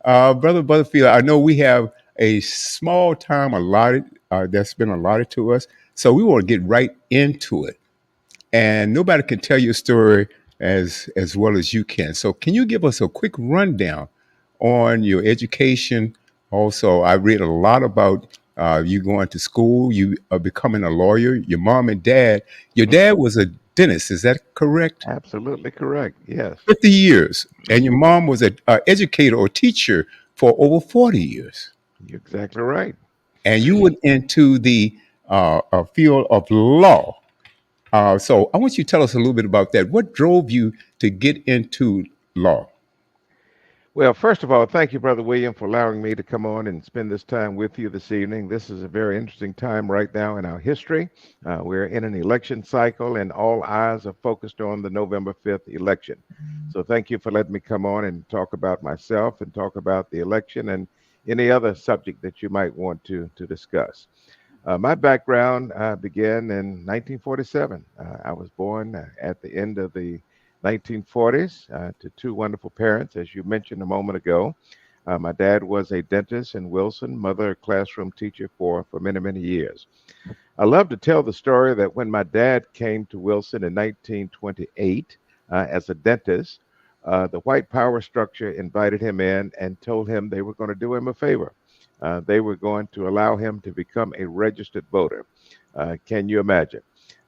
Brother Butterfield, I know we have a small time allotted that's been allotted to us, so we want to get right into it. And nobody can tell your story as well as you can. So, can you give us a quick rundown on your education? Also, I read a lot about you going to school, you becoming a lawyer. Your mom and dad. Your dad was a dentist. Is that correct? Absolutely correct. Yes. 50 years, and your mom was a educator or teacher for over 40 years, You're exactly right. and you went into the field of law. So I want you to tell us a little bit about that. What drove you to get into law? Well, first of all, thank you, Brother William, for allowing me to come on and spend this time with you this evening. This is a very interesting time right now in our history. We're in an election cycle, and all eyes are focused on the November 5th election. So, thank you for letting me come on and talk about myself and talk about the election and any other subject that you might want to discuss. My background began in 1947. I was born at the end of the 1940s to two wonderful parents, as you mentioned a moment ago. My dad was a dentist in Wilson, mother a classroom teacher for many, many years. I love to tell the story that when my dad came to Wilson in 1928 as a dentist, the white power structure invited him in and told him they were going to do him a favor. They were going to allow him to become a registered voter. Can you imagine?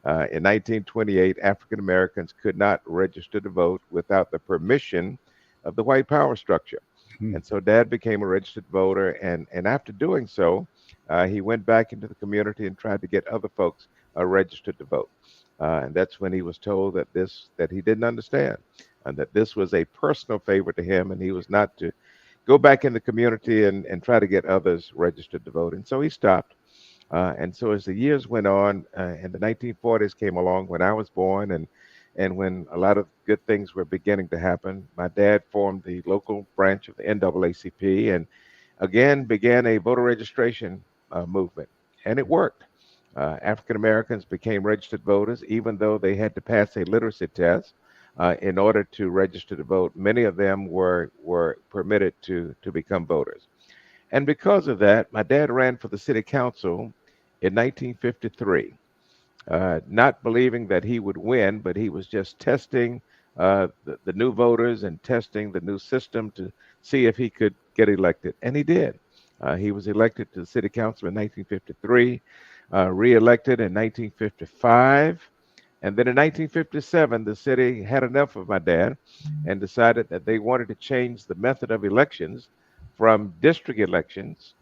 In 1928, African Americans could not register to vote without the permission of the white power structure. Hmm. And so dad became a registered voter. And after doing so, he went back into the community and tried to get other folks registered to vote. And that's when he was told that he didn't understand and that this was a personal favor to him and he was not to go back in the community and try to get others registered to vote. And so he stopped. And so as the years went on, and the 1940s came along when I was born, and when a lot of good things were beginning to happen, my dad formed the local branch of the NAACP and again began a voter registration movement, and it worked. African Americans became registered voters, even though they had to pass a literacy test in order to register to vote. Many of them were permitted to become voters. And because of that, my dad ran for the city council in 1953, not believing that he would win, but he was just testing the new voters and testing the new system to see if he could get elected. And he did. He was elected to the city council in 1953, reelected in 1955. And then in 1957, the city had enough of my dad and decided that they wanted to change the method of elections from district elections,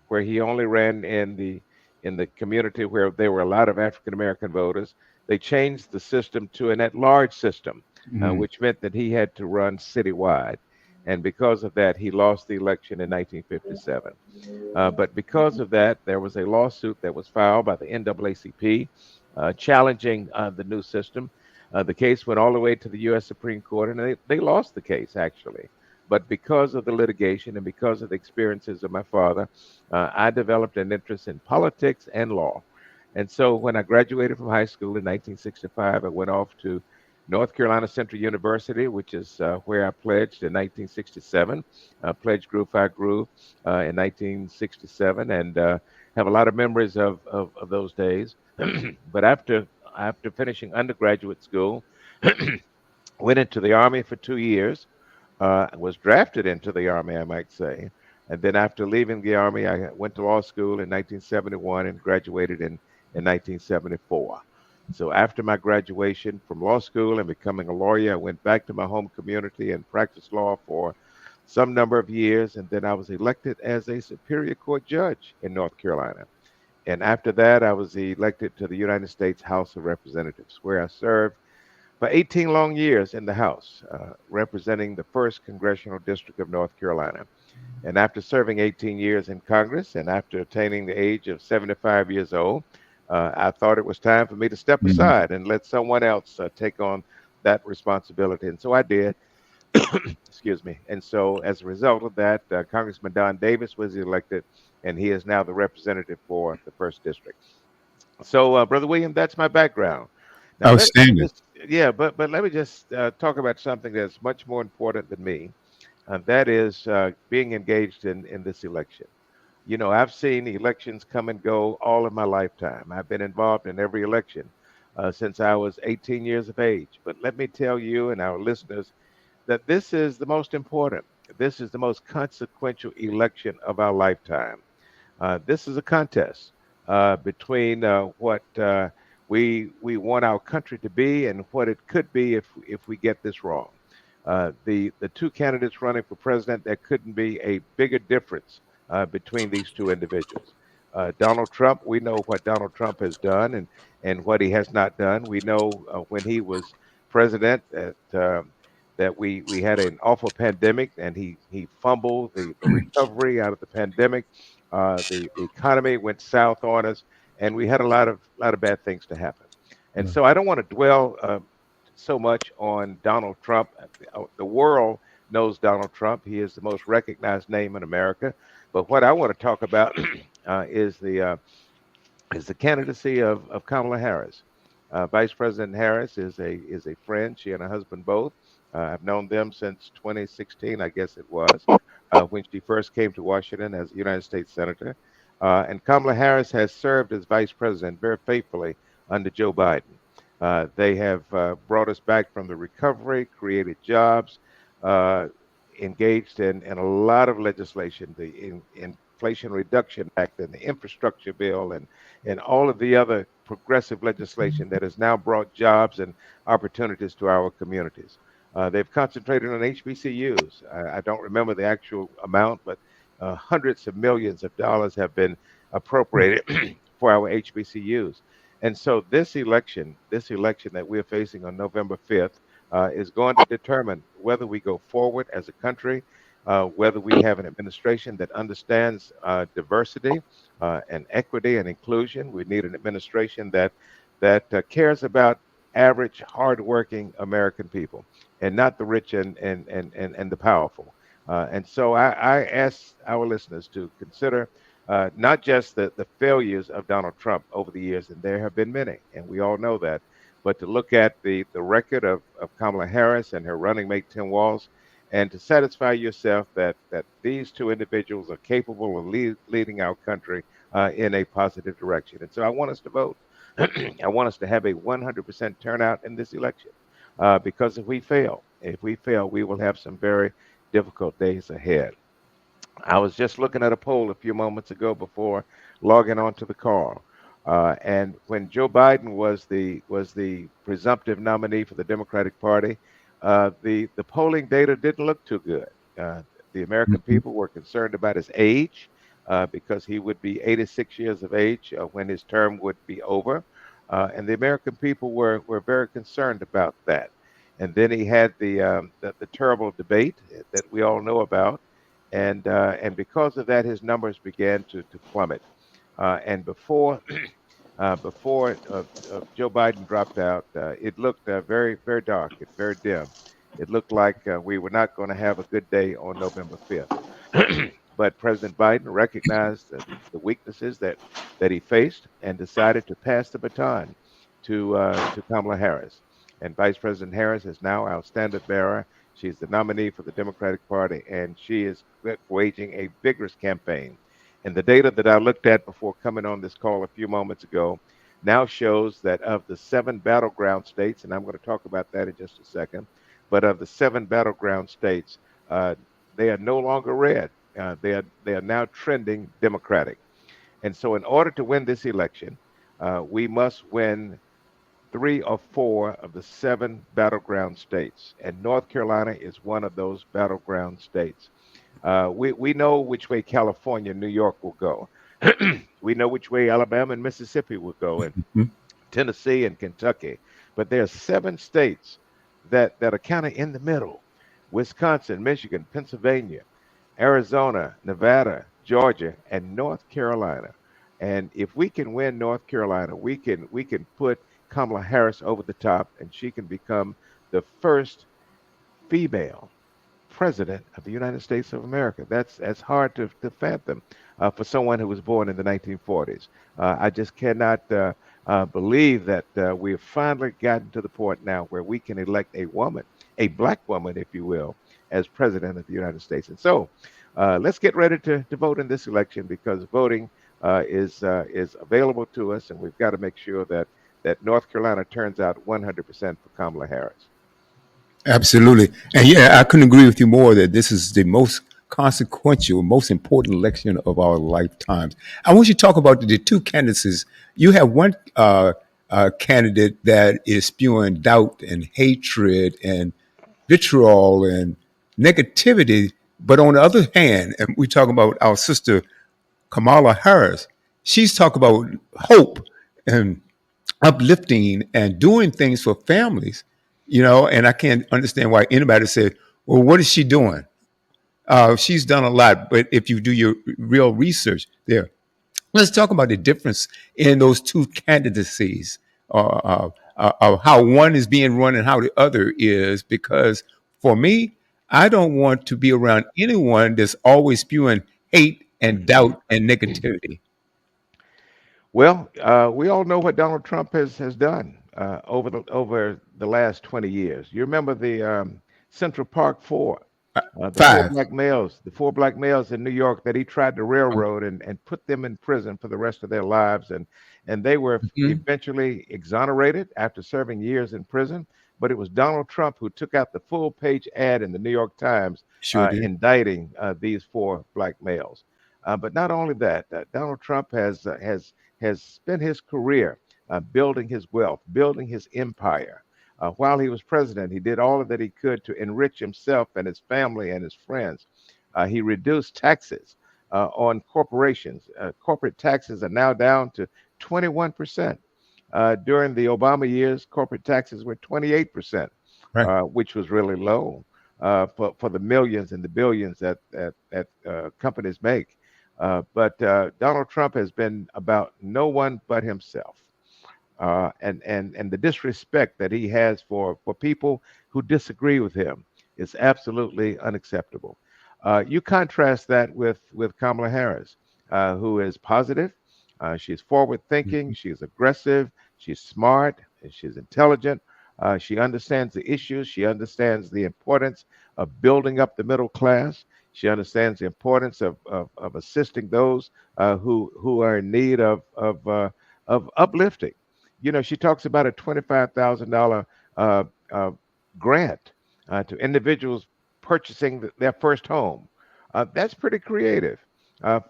where he only ran in the community where there were a lot of African American voters. They changed the system to an at-large system, Hmm. which meant that he had to run citywide. And because of that, he lost the election in 1957. But because of that, there was a lawsuit that was filed by the NAACP challenging the new system. The case went all the way to the U.S. Supreme Court, and they lost the case, actually. But because of the litigation and because of the experiences of my father, I developed an interest in politics and law. And so when I graduated from high school in 1965, I went off to North Carolina Central University, which is where I pledged in 1967. Pledge grew, I grew in 1967, and have a lot of memories of those days. But after finishing undergraduate school, went into the Army for 2 years, was drafted into the Army, I might say. And then after leaving the Army, I went to law school in 1971 and graduated in 1974. So after my graduation from law school and becoming a lawyer, I went back to my home community and practiced law for some number of years. And then I was elected as a Superior Court judge in North Carolina. And after that, I was elected to the United States House of Representatives, where I served for 18 long years in the House, representing the 1st Congressional District of North Carolina. And after serving 18 years in Congress and after attaining the age of 75 years old, I thought it was time for me to step Hmm. aside and let someone else take on that responsibility. And so I did. Excuse me. And so, as a result of that, Congressman Don Davis was elected, and he is now the representative for the 1st District. So, Brother William, that's my background. Now, let me Outstanding. just, yeah, but let me just talk about something that's much more important than me. and that is being engaged in this election. You know, I've seen elections come and go all of my lifetime. I've been involved in every election since I was 18 years of age. But let me tell you and our listeners that this is the most important. This is the most consequential election of our lifetime. This is a contest between what we want our country to be and what it could be if we get this wrong. The two candidates running for president, there couldn't be a bigger difference between these two individuals. Donald Trump, we know what Donald Trump has done and what he has not done. We know when he was president that we had an awful pandemic and he fumbled the recovery out of the pandemic. The economy went south on us, and we had a lot of bad things to happen. And Right. so I don't want to dwell so much on Donald Trump. The world knows Donald Trump. He is the most recognized name in America. But what I want to talk about uh, is the uh, is the candidacy of Kamala Harris. Vice President Harris is a friend. She and her husband both. I've known them since 2016, I guess it was, when she first came to Washington as a United States Senator. And Kamala Harris has served as Vice President very faithfully under Joe Biden. They have brought us back from the recovery, created jobs, uh, engaged in a lot of legislation, the Inflation Reduction Act and the infrastructure bill and all of the other progressive legislation that has now brought jobs and opportunities to our communities. They've concentrated on HBCUs. I don't remember the actual amount, but hundreds of millions of dollars have been appropriated for our HBCUs. And so this election that we're facing on November 5th, is going to determine whether we go forward as a country, whether we have an administration that understands diversity and equity and inclusion. We need an administration that cares about average, hardworking American people and not the rich and the powerful. And so I ask our listeners to consider not just the failures of Donald Trump over the years, and there have been many, and we all know that, but to look at the record of Kamala Harris and her running mate Tim Walz, and to satisfy yourself that these two individuals are capable of leading our country in a positive direction. And so I want us to vote. I want us to have a 100% turnout in this election, because if we fail, we will have some very difficult days ahead. I was just looking at a poll a few moments ago before logging onto the call, and when Joe Biden was the presumptive nominee for the Democratic Party, the polling data didn't look too good. Uh, the American Mhm. people were concerned about his age, because he would be 86 years of age when his term would be over, and the American people were very concerned about that. And then he had the terrible debate that we all know about, and because of that, his numbers began to plummet. And before Joe Biden dropped out, it looked very very dark and very dim. It looked like we were not going to have a good day on November 5th. But President Biden recognized the weaknesses that he faced and decided to pass the baton to Kamala Harris. And Vice President Harris is now our standard bearer. She's the nominee for the Democratic Party, and she is waging a vigorous campaign. And the data that I looked at before coming on this call a few moments ago now shows that of the seven battleground states, and I'm going to talk about that in just a second, but of the seven battleground states, uh, they are no longer red. They are now trending Democratic. And so, in order to win this election, we must win three or four of the seven battleground states, and North Carolina is one of those battleground states. We know which way California and New York will go. We know which way Alabama and Mississippi will go, and Mhm. Tennessee and Kentucky. But there are seven states that are kind of in the middle: Wisconsin, Michigan, Pennsylvania, Arizona, Nevada, Georgia, and North Carolina. And if we can win North Carolina, we can put Kamala Harris over the top, and she can become the first female president of the United States of America. That's hard to fathom for someone who was born in the 1940s. I just cannot believe that we have finally gotten to the point now where we can elect a woman, a black woman, if you will, as president of the United States. And so let's get ready to vote in this election because voting is available to us, and we've got to make sure that North Carolina turns out 100% for Kamala Harris. Absolutely. And yeah, I couldn't agree with you more that this is the most consequential, most important election of our lifetimes. I want you to talk about the two candidates. You have one candidate that is spewing doubt and hatred and vitriol and negativity. But on the other hand, and we talk about our sister Kamala Harris, she's talking about hope and uplifting and doing things for families, and I can't understand why anybody said, well, what is she doing? She's done a lot, but if you do your real research there, let's talk about the difference in those two candidacies, of how one is being run and how the other is, because for me, I don't want to be around anyone that's always spewing hate and doubt and negativity. Well, we all know what Donald Trump has done over the last 20 years. You remember the Central Park Four, the four Five. black males, the four black males in New York that he tried to railroad and put them in prison for the rest of their lives, and they were Mhm. eventually exonerated after serving years in prison. But it was Donald Trump who took out the full page ad in the New York Times Sure did. indicting these four black males. But not only that, Donald Trump has spent his career building his wealth, building his empire. While he was president, he did all of that he could to enrich himself and his family and his friends. He reduced taxes on corporations. Corporate taxes are now down to 21%. During the Obama years, corporate taxes were 28%, Right. which was really low for the millions and the billions that companies make. But Donald Trump has been about no one but himself. And the disrespect that he has for people who disagree with him is absolutely unacceptable. You contrast that with Kamala Harris, who is positive. She's forward thinking. Mhm. She's aggressive. She's smart. And she's intelligent. She understands the issues. She understands the importance of building up the middle class. She understands the importance of assisting those who are in need of uplifting. She talks about a $25,000 uh, uh, grant to individuals purchasing their first home. That's pretty creative.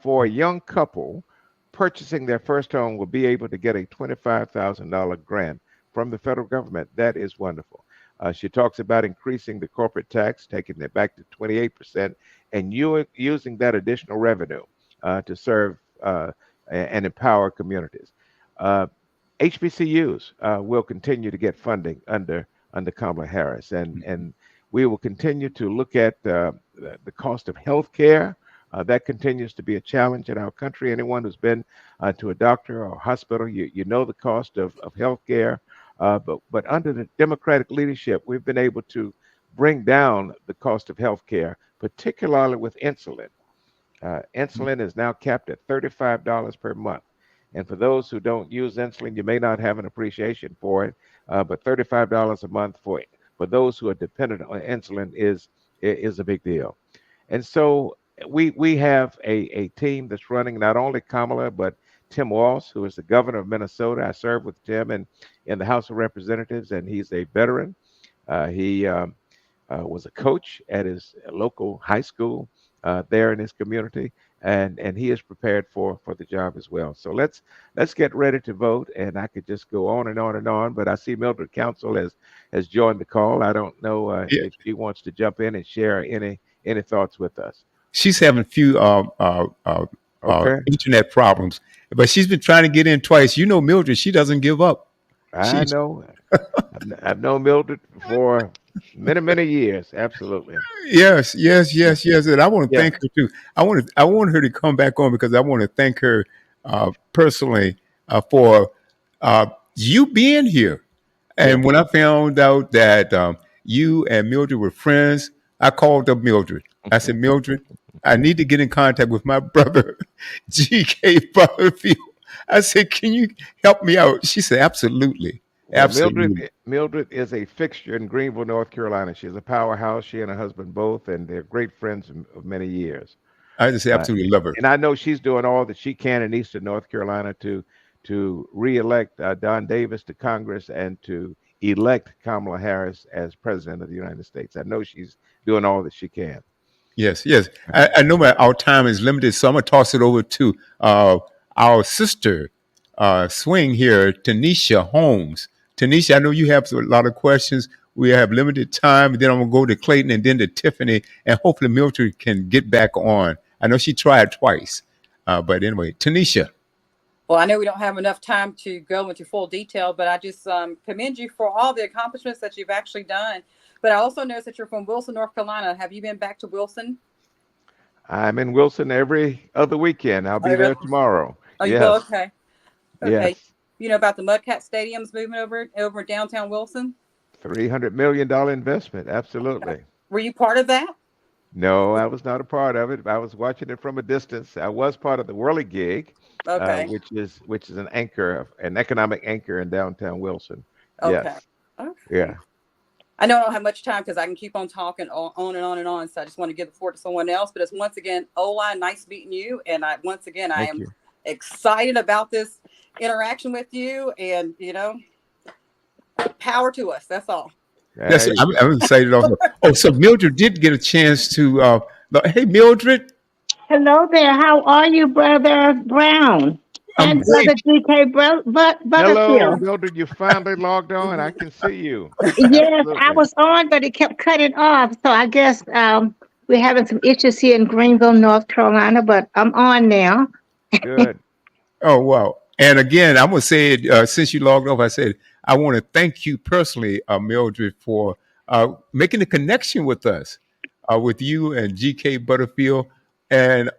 For a young couple, purchasing their first home will be able to get a $25,000 grant from the federal government. That is wonderful. She talks about increasing the corporate tax, taking it back to 28%, and using that additional revenue to serve and empower communities. Uh, HBCUs will continue to get funding under Kamala Harris, and we will continue to look at the cost of health care. That continues to be a challenge in our country. Anyone who's been to a doctor or a hospital, you know the cost of health care. But under the Democratic leadership, we've been able to bring down the cost of health care, particularly with insulin. Insulin is now capped at $35 per month. And for those who don't use insulin, you may not have an appreciation for it, but $35 a month for those who are dependent on insulin is a big deal. And so we have a team that's running not only Kamala, but Tim Walz, who is the governor of Minnesota. I served with Tim in the House of Representatives, and he's a veteran. He was a coach at his local high school there in his community, and he is prepared for the job as well. So let's get ready to vote. And I could just go on and on and on, but I see Mildred Council has joined the call. I don't know Yeah. if she wants to jump in and share any thoughts with us. She's having a few Okay, internet problems, but she's been trying to get in twice. Mildred, she doesn't give up. I She know. I've known Mildred for many years. Absolutely. Yes, yes, Yeah. yes, yes. And I want to Yeah. thank her too. I want her to come back on because I want to thank her personally for you being here. Yeah. And when I found out that you and Mildred were friends, I called up Mildred. I said, Mildred, I need to get in contact with my brother, G.K. Butterfield. I said, can you help me out? She said, absolutely. Well, Absolutely. Mildred is a fixture in Greenville, North Carolina. She's a powerhouse. She and her husband both, and they're great friends of many years. I just Uh, absolutely love her. and I know she's doing all that she can in Eastern North Carolina to reelect Don Davis to Congress and to elect Kamala Harris as president of the United States. I know she's doing all that she can. Yes, yes. I know our time is limited, so I'm gonna toss it over to our sister swing here, Tanisha Holmes. Tanisha, I know you have a lot of questions. We have limited time. Then I'm gonna go to Clayton and then to Tiffany, and hopefully Mildred can get back on. I know she tried twice, but anyway, Tanisha. Well, I know we don't have enough time to go into full detail, but I just commend you for all the accomplishments that you've actually done. But I also noticed that you're from Wilson, North Carolina. Have you been back to Wilson? I'm in Wilson every other weekend. I'll Oh, be really? there tomorrow. Oh, you will? Yes, Okay. Okay. yes. You know about the Mudcat Stadiums moving over downtown Wilson? $300 million investment. Okay. Absolutely. Were you part of that? No, I was not a part of it. I was watching it from a distance. I was part of the Whirly Gig, Okay. which is an anchor, an economic anchor in downtown Wilson. Okay. Yes, Okay. yeah. I know I don't have much time because I can keep on talking on and on and on. So I just want to give the floor to someone else. But it's once again, Ola, nice meeting you. And once again, I Thank am you. excited about this interaction with you. And, power to us. That's all. Yes, Hey, I'm excited also. Oh, so Mildred did get a chance to. Hey, Mildred, Hello there. How are you, Brother Brown I'm and great. Brother DK hello, Butterfield? Mildred. You finally logged on. I can see you. Yes, I Absolutely. was on, but it kept cutting off. So I guess we're having some issues here in Greenville, North Carolina, but I'm on now. Good. Oh wow! And again, I'm gonna say it since you logged off. I said I want to thank you personally, Mildred, for making the connection with us, with you and GK Butterfield and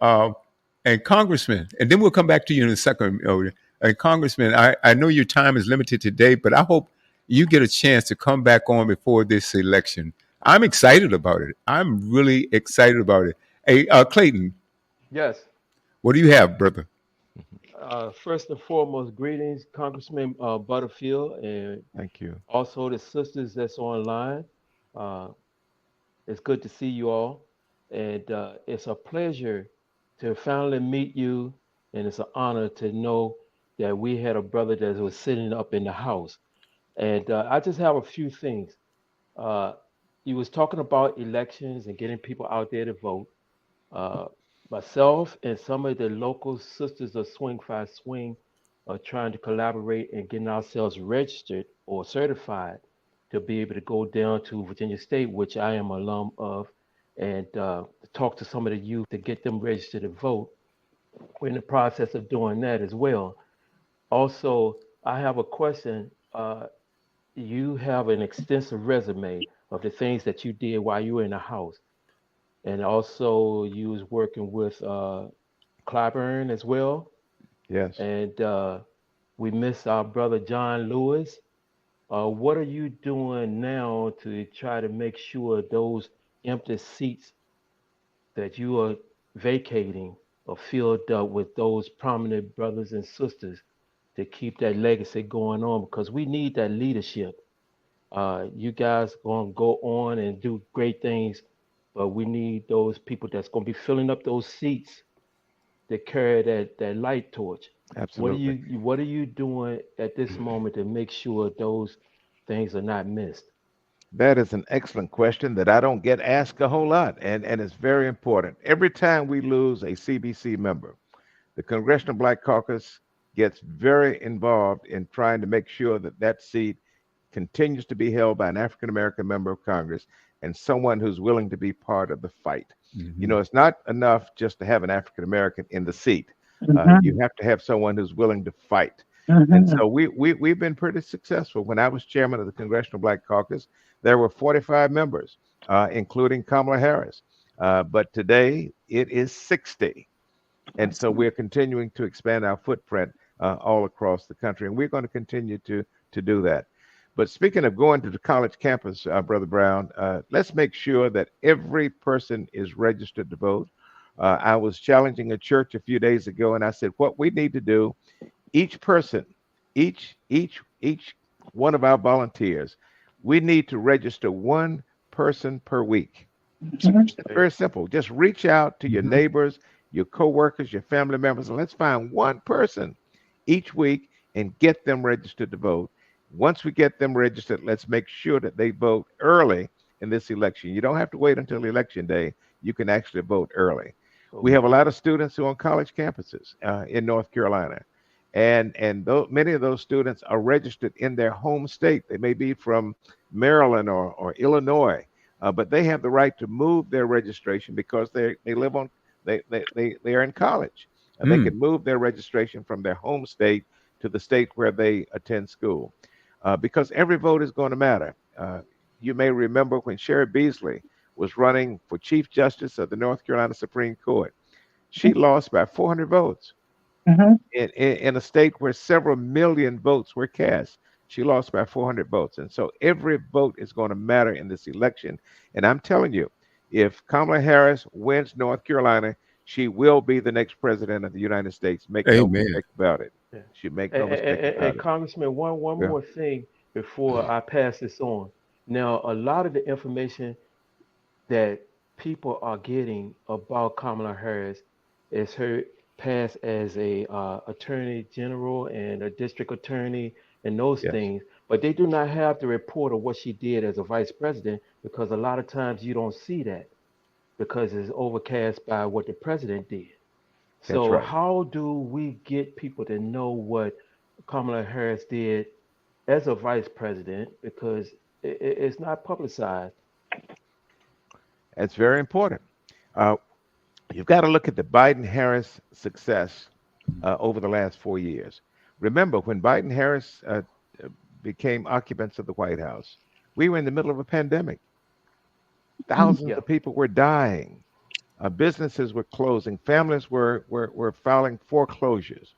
Congressman. And then we'll come back to you in a second, Mildred. And Congressman, I know your time is limited today, but I hope you get a chance to come back on before this election. I'm excited about it. I'm really excited about it. Hey, Clayton, Yes. what do you have, brother? First and foremost, greetings, Congressman Butterfield, and Thank you. also the sisters that's online. Uh, it's good to see you all, and it's a pleasure to finally meet you, and it's an honor to know that we had a brother that was sitting up in the house. And I just have a few things. Uh, you was talking about elections and getting people out there to vote. Uh, Myself and some of the local sisters of Swing Five Swing are trying to collaborate and getting ourselves registered or certified to be able to go down to Virginia State, which I am alum of, and talk to some of the youth to get them registered to vote. We're in the process of doing that as well. Also, I have a question. You have an extensive resume of the things that you did while you were in the house, and also you was working with Clyburn as well. Yes. And we miss our brother John Lewis. What are you doing now to try to make sure those empty seats that you are vacating are filled up with those prominent brothers and sisters to keep that legacy going on? Because we need that leadership. You guys going to go on and do great things, but we need those people that's going to be filling up those seats to carry that light torch. Absolutely. What are you doing at this moment to make sure those things are not missed? That is an excellent question that I don't get asked a whole lot, and it's very important. Every time we lose a CBC member, the Congressional Black Caucus gets very involved in trying to make sure that that seat continues to be held by an African American member of Congress and someone who's willing to be part of the fight. You Hmm. know, it's not enough just to have an African American in the seat. You Mhm, have to have someone who's willing to fight. And mhm. so we've been pretty successful. When I was chairman of the Congressional Black Caucus, there were 45 members, including Kamala Harris. But today it is 60. And so Awesome. we're continuing to expand our footprint all across the country, and we're going to continue to do that. But speaking of going to the college campus, Brother Brown, let's make sure that every person is registered to vote. I was challenging a church a few days ago, and I said, what we need to do, each person, each one of our volunteers. We need to register one person per week. Mhm. It's very simple. Just reach out to your Mhm. neighbors, your coworkers, your family members, and let's find one person each week and get them registered to vote. Once we get them registered, let's make sure that they vote early in this election. You don't have to wait until election day. You can actually vote early. We have a Okay. lot of students who are on college campuses in North Carolina, and many of those students are registered in their home state. They may be from Maryland or Illinois, but they have the right to move their registration because they live on they are in college. They Mm. can move their registration from their home state to the state where they attend school, because every vote is going to matter. You may remember when Sherry Beasley was running for Chief Justice of the North Carolina Supreme Court. She lost by 400 votes Mhm. in a state where several million votes were cast. She lost by 400 votes. And so every vote is going to matter in this election. And I'm telling you, if Kamala Harris wins North Carolina, she will be the next president of the United States. Make no Amen. mistake about it. Yeah. She make And, no mistake about it. Congressman, one Yeah. more thing before I pass this on. Now, a lot of the information that people are getting about Kamala Harris is her past as a attorney general and a district attorney and those Yes, things, but they do not have the report of what she did as a vice president because a lot of times you don't see that because it's overcast by what the president did. that's So right. how do we get people to know what Kamala Harris did as a vice president because it's not publicized? That's very important. Uh, you've got to look at the Biden Harris success over the last 4 years. Remember, when Biden Harris uh, became occupants of the White House, we were in the middle of a pandemic. Thousands Yeah. of people were dying. Businesses were closing. Families were filing foreclosures.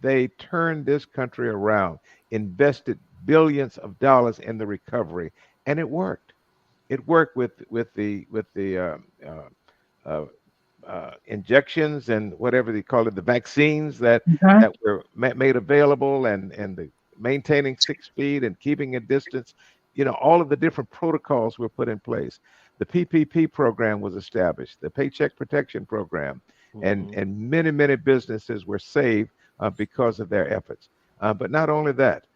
They turned this country around, invested billions of dollars in the recovery, and it worked. It worked with the uh, injections and whatever they call it, the vaccines Mhm. that were made available, and the maintaining 6 feet and keeping a distance. All of the different protocols were put in place. The PPP program was established, the Paycheck Protection Program, and Hmm. and many businesses were saved because of their efforts. But not only that,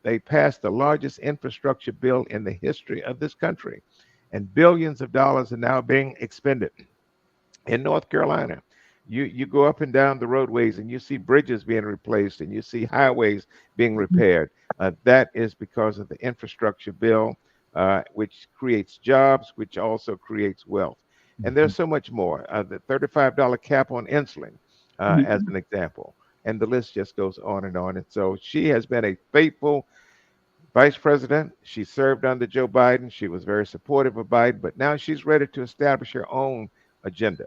they passed the largest infrastructure bill in the history of this country, and billions of dollars are now being expended in North Carolina. You go up and down the roadways and you see bridges being replaced and you see highways being repaired. That is because of the infrastructure bill, which creates jobs, which also creates wealth. And there's Mhm. so much more. The $35 cap on insulin, as Mhm. an example. And the list just goes on and on. And so she has been a faithful vice president. She served under Joe Biden. She was very supportive of Biden, but now she's ready to establish her own agenda.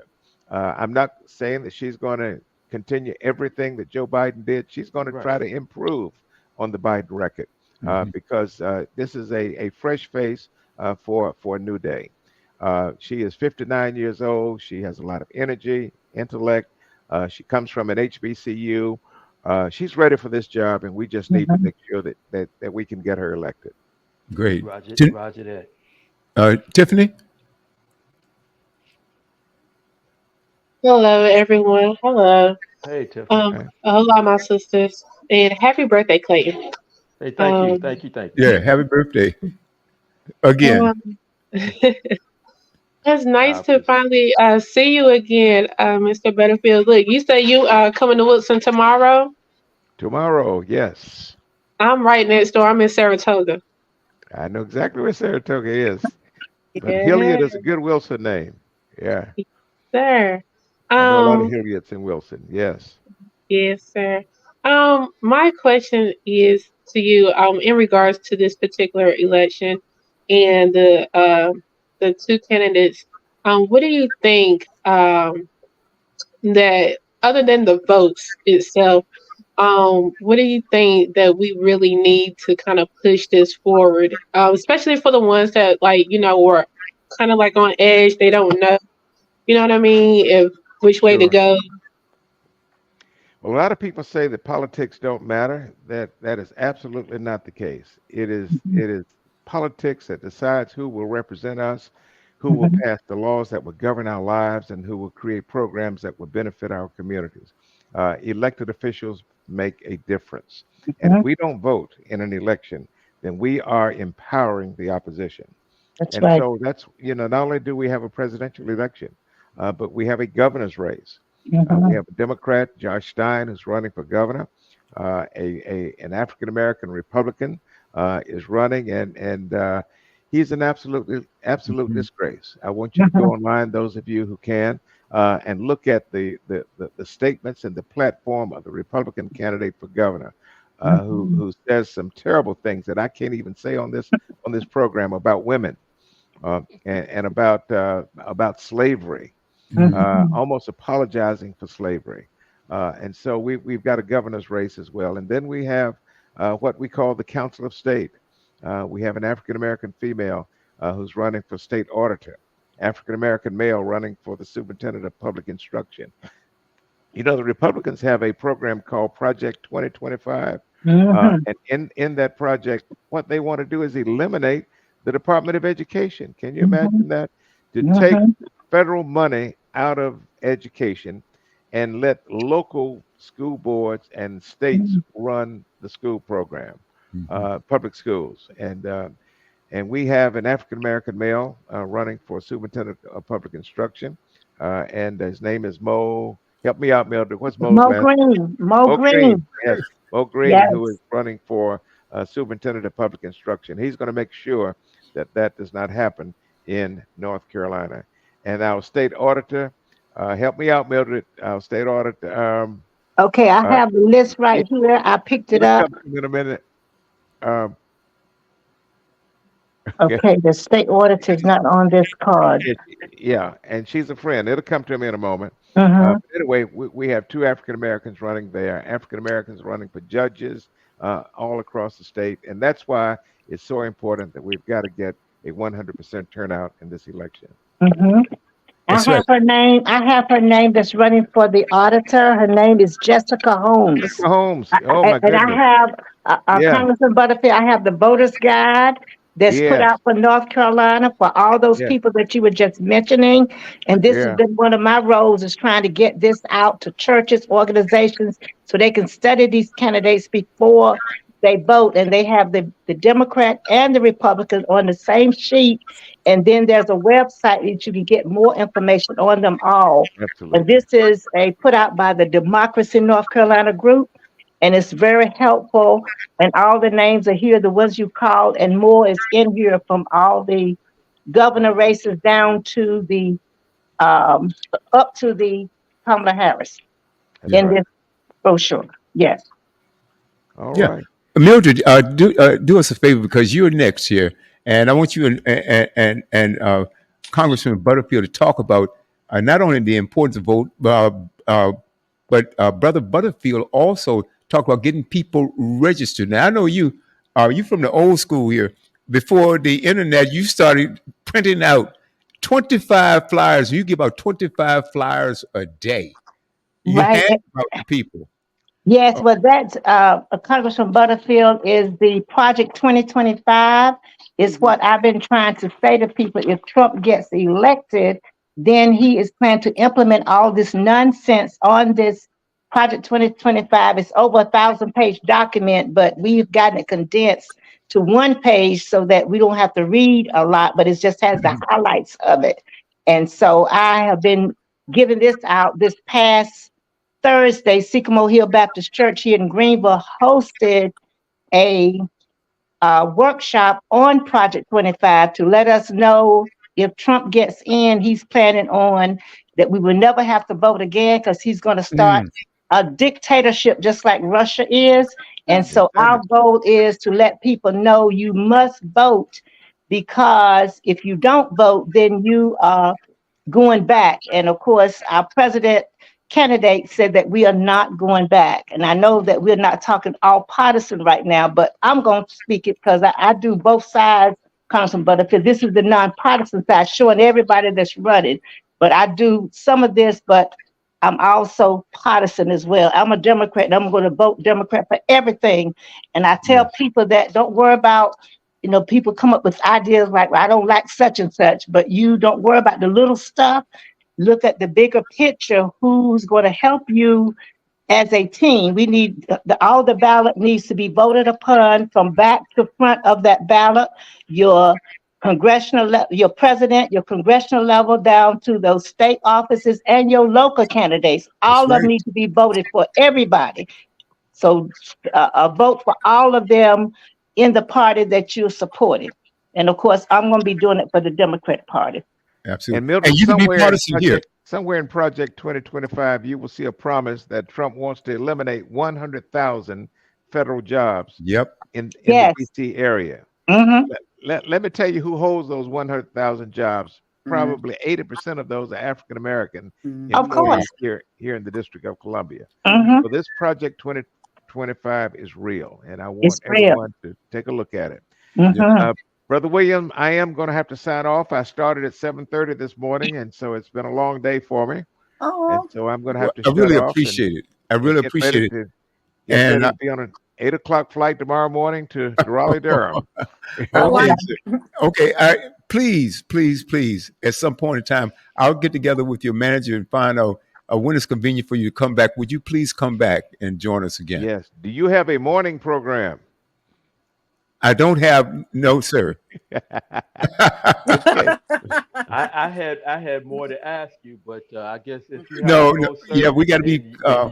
I'm not saying that she's going to continue everything that Joe Biden did. She's going to Right. try to improve on the Biden record, Mhm. because this is a fresh face for a new day. She is 59 years old. She has a lot of energy, intellect. She comes from an HBCU. She's ready for this job, and we just need to Mhm. make sure that we can get her elected. Great. Roger, Ti- Roger that. Tiffany? Hello, everyone. Hello. Hey, Tiffany. Okay. Hello, my sisters, and happy birthday, Clayton. Hey, thank you, Um, thank you, thank you. Yeah, happy birthday again. um, it's I nice to appreciate it. finally see you again, Mr. Butterfield. Look, you say you are coming to Woodson tomorrow. Tomorrow, yes. I'm right next door. I'm in Saratoga. I know exactly where Saratoga is, but Yeah, Hilliard is a good Wilson name. Yeah, sir. I know a lot of Um, Hilliots in Wilson. Yes. yes, sir. My question is to you, in regards to this particular election and the two candidates. What do you think? That other than the votes itself, what do you think that we really need to kind of push this forward, especially for the ones that like were kind of like on edge, they don't know, you know what I mean, if which way to Sure. go. Well, a lot of people say that politics don't matter. That is absolutely not the case. It is politics that decides who will represent us, who will Mhm. pass the laws that will govern our lives, and who will create programs that will benefit our communities. Elected officials make a difference, and if Mhm. we don't vote in an election, then we are empowering the opposition. That's And right. so that's, not only do we have a presidential election, but we have a governor's race. We Mhm. have a Democrat, Josh Stein, who's running for governor. An African American Republican is running, and he's an absolute Mhm. disgrace. I want you to go Mhm. online, those of you who can, and look at the statements and the platform of the Republican candidate for governor, Mhm. who says some terrible things that I can't even say on this program about women, and about slavery, Mhm. Mhm. almost apologizing for slavery. And so we've got a governor's race as well. And then we have what we call the Council of State. We have an African American female who's running for state auditor, African American male running for the superintendent of public instruction. The Republicans have a program called Project 2025. Mhm. And in that project, what they want to do is eliminate the Department of Education. Can you Mhm. imagine that? To take Mhm. federal money out of education and let local school boards and states Mhm. run the school program, Mhm. public schools. And we have an African American male running for superintendent of public instruction, and his name is Mo. Help me out, Mildred. What's Mo's Mo last? Green. Mo Mo Green. Green. Yes, Mo Green, who is Yes. running for superintendent of public instruction. He's going to make sure that that does not happen in North Carolina. And our state auditor, help me out, Mildred. Our state auditor. Okay, I Uh, have the list it, right here. I picked it it'll up. come to me in a minute. Um, Okay, the state auditor is not on this card. Yeah, and she's a friend. It'll come to me in a moment. Mm-hmm. But anyway, we have two African Americans running there, African Americans running for judges all across the state. And that's why it's so important that we've got to get a 100% turnout in this election. Mm-hmm. I That's right. have her name. I have her name that's running for the auditor. Her name is Jessica Holmes. Jessica Holmes. Oh, my And I goodness. have Yeah, Congressman Butterfield. I have the voters guide that's put yes, out for North Carolina for all those yes, people that you were just mentioning. And this has yeah, been one of my roles is trying to get this out to churches, organizations, so they can study these candidates before they vote. And they have the Democrat and the Republican on the same sheet. And then there's a website that you can get more information on them all. And absolutely. this is a put out by the Democracy North Carolina group, and it's very helpful. And all the names are here, the ones you called, and more is in here from all the governor races down to the um, up to the Kamala Harris That's Yeah. in right. this brochure. Yes. All Yeah. right. Mildred, do us a favor because you're next here, and I want you and Congressman Butterfield to talk about not only the importance of vote, but Brother Butterfield also talk about getting people registered. Now I know you from the old school here. Before the internet, you started printing out 25 flyers. You give out 25 flyers a day. You Right. hand them out to people. Yes, Oh, well, that's Congressman Butterfield is the Project 2025 is what I've been trying to say to people. If Trump gets elected, then he is planning to implement all this nonsense on this Project 2025. It's over 1,000 page document, but we've gotten it condensed to one page so that we don't have to read a lot, but it just has the mhm. highlights of it. And so I have been giving this out this past Thursday. Sycamore Hill Baptist Church here in Greenville hosted a workshop on Project 25 to let us know if Trump gets in, he's planning on that we will never have to vote again because he's going to start Mm. a dictatorship just like Russia is. And Yes, so sir. our goal is to let people know you must vote, because if you don't vote, then you are going back. And of course, our president candidate said that we are not going back. And I know that we're not talking all partisan right now, but I'm going to speak it because I do both sides, Congressman Butterfield. This is the nonpartisan side, showing everybody that's running. But I do some of this, but I'm also partisan as well. I'm a Democrat and I'm going to vote Democrat for everything. And I tell Yes. people that don't worry about, people come up with ideas like, well, I don't like such and such, but you don't worry about the little stuff. Look at the bigger picture, who's going to help you as a team. We need all the ballot needs to be voted upon from back to front of that ballot. Your your president, your congressional level down to those state offices and your local candidates. That's All of them right. need to be voted for everybody. So a vote for all of them in the party that you're supporting. And of course, I'm going to be doing it for the Democrat Party. And Absolutely. And Mildred, you can be partisan here. somewhere in Project 2025, you will see a promise that Trump wants to eliminate 100,000 federal jobs Yep. in the Yes. DC area. Hmm. Let me tell you who holds those 100,000 jobs. Mhm. Probably 80% of those are African American Mhm. Of employees course. here in the District of Columbia. Hmm. So this Project 2025 is real, and I want It's real. everyone to take a look at it. Yep. Hmm. Brother William, I am going to have to sign off. I started at 7:30 this morning, and so it's been a long day for me. And Oh, so I'm going to Well, have to I shut really off appreciate it. I and really appreciate it. get And ready to be on an 8 o'clock flight tomorrow morning to Raleigh, Durham. oh, okay, I, okay. Please, please, please. At some point in time, I'll get together with your manager and find out when it's convenient for you to come back. Would you please come back and join us again? Yes. Do you have a morning program? I don't have no, sir. Okay. I had more to ask you, but I guess if you have to No, no. go, Yeah, sir, we got to be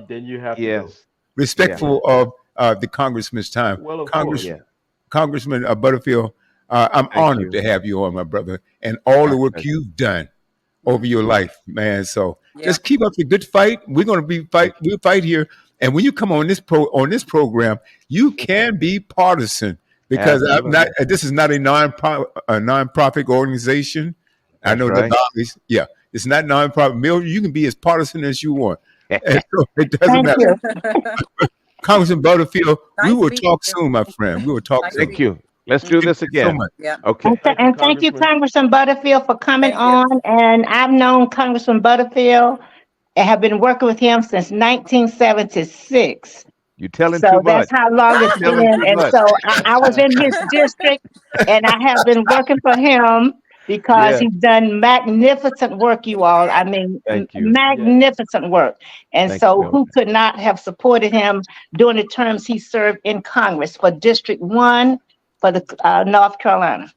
then you have to go. Yes. Yeah. respectful of the congressman's time. Well, of Congress, course. Yeah. Congressman Butterfield, I'm Thank honored you. to have you on, my brother, and all the God work bless you. you've done over your life, man. So yeah. just keep up the good fight. We're going to be fight. Thank you. We'll fight here. And when you come on this program, you can be partisan because I'm not. Absolutely. This is not a nonprofit organization. I That's know that right. obvious. Yeah, it's not nonprofit. Mildred, you can be as partisan as you want, and so it doesn't Thank matter. you. Congressman Butterfield, we Nice will meeting talk you. soon, my friend. We will talk Nice soon. Thank meeting you. Let's you. do Thank this you so again. much. Yeah. Okay. Thank you, And thank you, Congressman. Congressman Butterfield, for coming Thank you. on. And I've known Congressman Butterfield and have been working with him since 1976. You're telling too So that's much. how long You're it's been. telling too And much. so I was in his district and I have been working for him because Yes. he's done magnificent work, you all. I Yeah. mean, Thank you. Yes. magnificent work. And Thank you, so who Mildred. could not have supported him during the terms he served in Congress for District 1 for the North Carolina?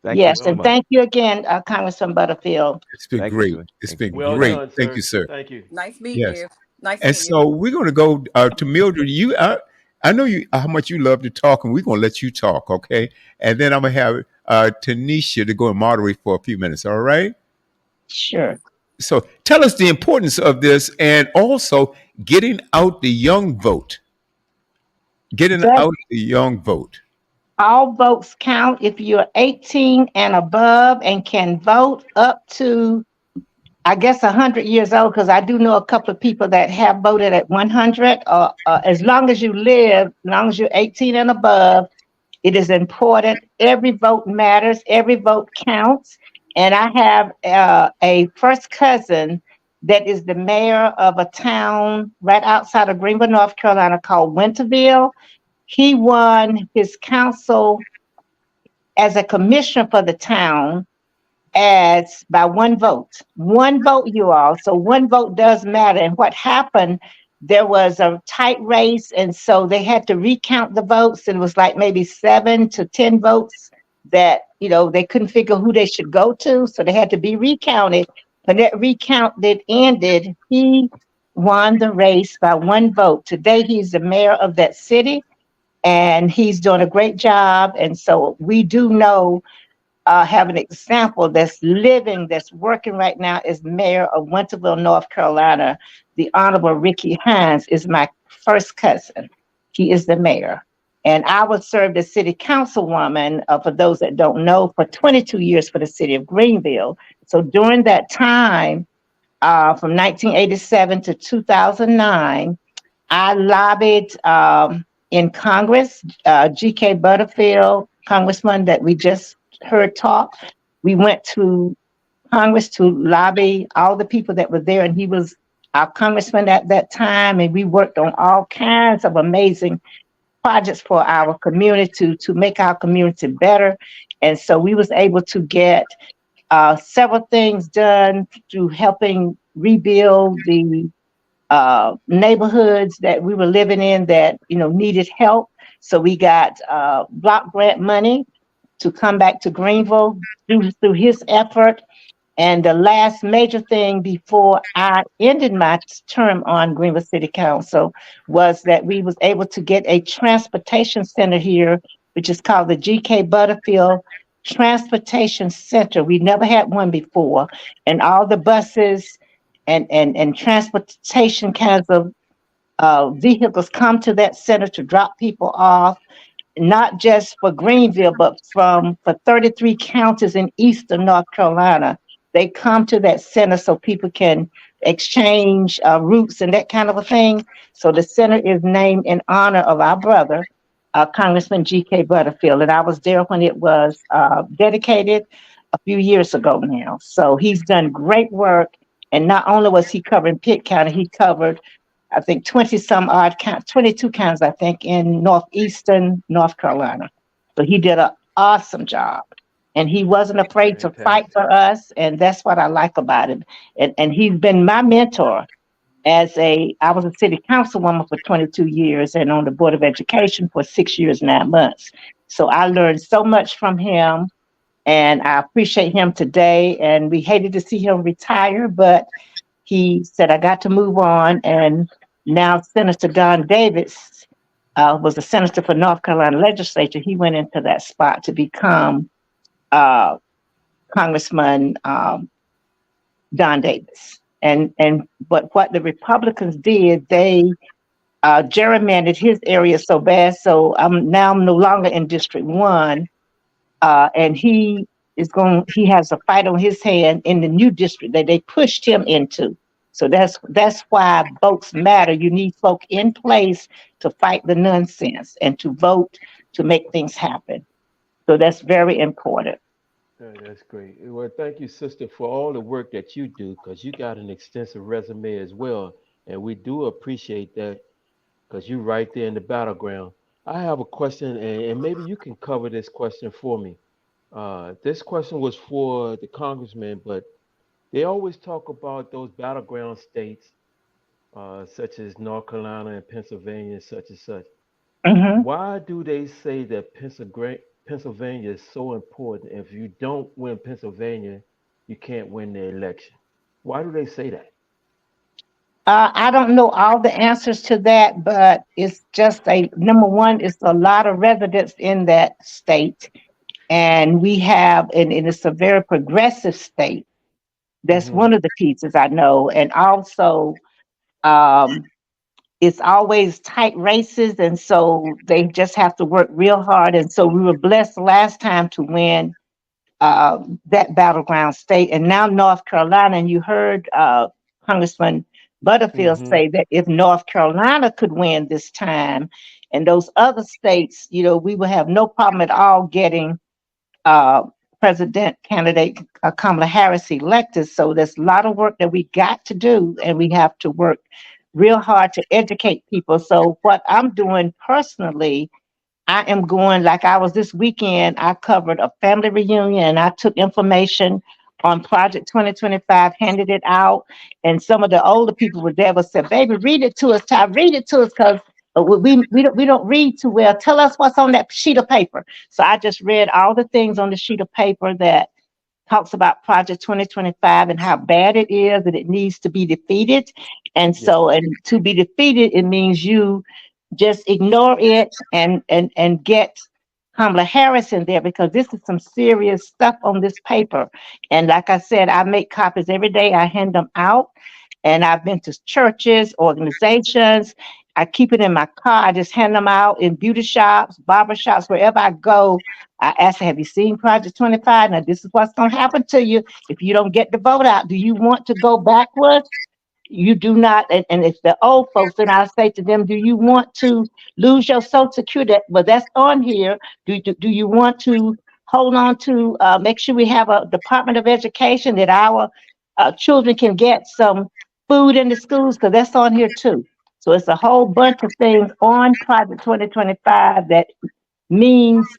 Thank you Yes, so and much. thank you again, Congressman Butterfield. It's been Thank great. you. It's Thank you. been Well great. done, Thank you, sir. sir. Thank you. Nice meeting Yes. you. Nice And meeting you. so we're going to go to Mildred. I know you how much you love to talk, and we're going to let you talk, okay? And then I'm going to have Tanisha to go and moderate for a few minutes. All right. Sure. So tell us the importance of this, and also getting out the young vote. Getting Just out the young vote. all votes count if you're 18 and above and can vote up to, I guess, 100 years old, because I do know a couple of people that have voted at 100. As long as you live, as long as you're 18 and above, it is important. Every vote matters. Every vote counts. And I have a first cousin that is the mayor of a town right outside of Greenville, North Carolina called Winterville. He won his council as a commissioner for the town as by one vote. One vote, you all. So one vote does matter. And what happened, there was a tight race, and so they had to recount the votes. And it was like maybe 7 to 10 votes that they couldn't figure who they should go to. So they had to be recounted. When that recount that ended, he won the race by one vote. Today he's the mayor of that city, and he's doing a great job. And so we do know, have an example that's living, that's working right now is mayor of Winterville, North Carolina. The Honorable Ricky Hines is my first cousin. He is the mayor. And I was served as city councilwoman, for those that don't know, for 22 years for the city of Greenville. So during that time, from 1987 to 2009, I lobbied in Congress. G.K. Butterfield, congressman that we just heard talk, we went to Congress to lobby all the people that were there, and he was our congressman at that time, and we worked on all kinds of amazing projects for our community to make our community better. And so we was able to get several things done through helping rebuild the neighborhoods that we were living in that needed help. So we got block grant money to come back to Greenville through his effort. And the last major thing before I ended my term on Greenville City Council was that we was able to get a transportation center here, which is called the G.K. Butterfield Transportation Center. We never had one before. And all the buses and transportation kinds of vehicles come to that center to drop people off, not just for Greenville, but for 33 counties in eastern North Carolina. They come to that center so people can exchange routes and that kind of a thing. So the center is named in honor of our brother, Congressman G.K. Butterfield. And I was there when it was dedicated a few years ago now. So he's done great work. And not only was he covering Pitt County, he covered I think 20 some odd counts, 22 counties, I think, in northeastern North Carolina. So he did an awesome job. And he wasn't afraid to fight Fantastic. for us. And that's what I like about him. And he's been my mentor I was a city councilwoman for 22 years and on the Board of Education for 6 years, 9 months. So I learned so much from him and I appreciate him today. And we hated to see him retire, but he said, I got to move on. And now Senator Don Davis was a senator for North Carolina legislature. He went into that spot to become Congressman Don Davis. But what the Republicans did, they gerrymandered his area so bad. So I'm no longer in District 1. And he has a fight on his hand in the new district that they pushed him into. So that's why votes matter. You need folk in place to fight the nonsense and to vote to make things happen. So that's very important. That's great. Well, thank you, sister, for all the work that you do, because you got an extensive resume as well. And we do appreciate that because you're right there in the battleground. I have a question, and maybe you can cover this question for me. This question was for the congressman, but they always talk about those battleground states, such as North Carolina and Pennsylvania, such and such. Hmm. Why do they say that Pennsylvania is so important? If you don't win Pennsylvania, you can't win the election. Why do they say that? I don't know all the answers to that, but it's just number one, it's a lot of residents in that state. And and it's a very progressive state. That's Hmm. one of the pieces I know. And also, um, it's always tight races. And so they just have to work real hard. And so we were blessed last time to win that battleground state. And now North Carolina, and you heard Congressman Butterfield Hmm. say that if North Carolina could win this time and those other states, we would have no problem at all getting uh, president candidate Kamala Harris elected. So there's a lot of work that we got to do, and we have to work real hard to educate people. So what I'm doing personally, I am going like I was this weekend. I covered a family reunion and I took information on Project 2025, handed it out, and some of the older people were there. But said, "Baby, read it to us. Ty, read it to us, because we don't read too well. Tell us what's on that sheet of paper." So I just read all the things on the sheet of paper that talks about Project 2025 and how bad it is and it needs to be defeated. And Yes. so, and to be defeated, it means you just ignore it and get Kamala Harris in there, because this is some serious stuff on this paper. And like I said, I make copies every day. I hand them out. And I've been to churches, organizations. I keep it in my car. I just hand them out in beauty shops, barber shops, wherever I go. I ask, have you seen Project 25? Now, this is what's going to happen to you if you don't get the vote out. Do you want to go backwards? You do not. And it's the old folks, and I say to them, do you want to lose your social security? Well, that's on here. Do you want to hold on to make sure we have a Department of Education that our children can get some food in the schools, because that's on here too. So it's a whole bunch of things on Project 2025 that means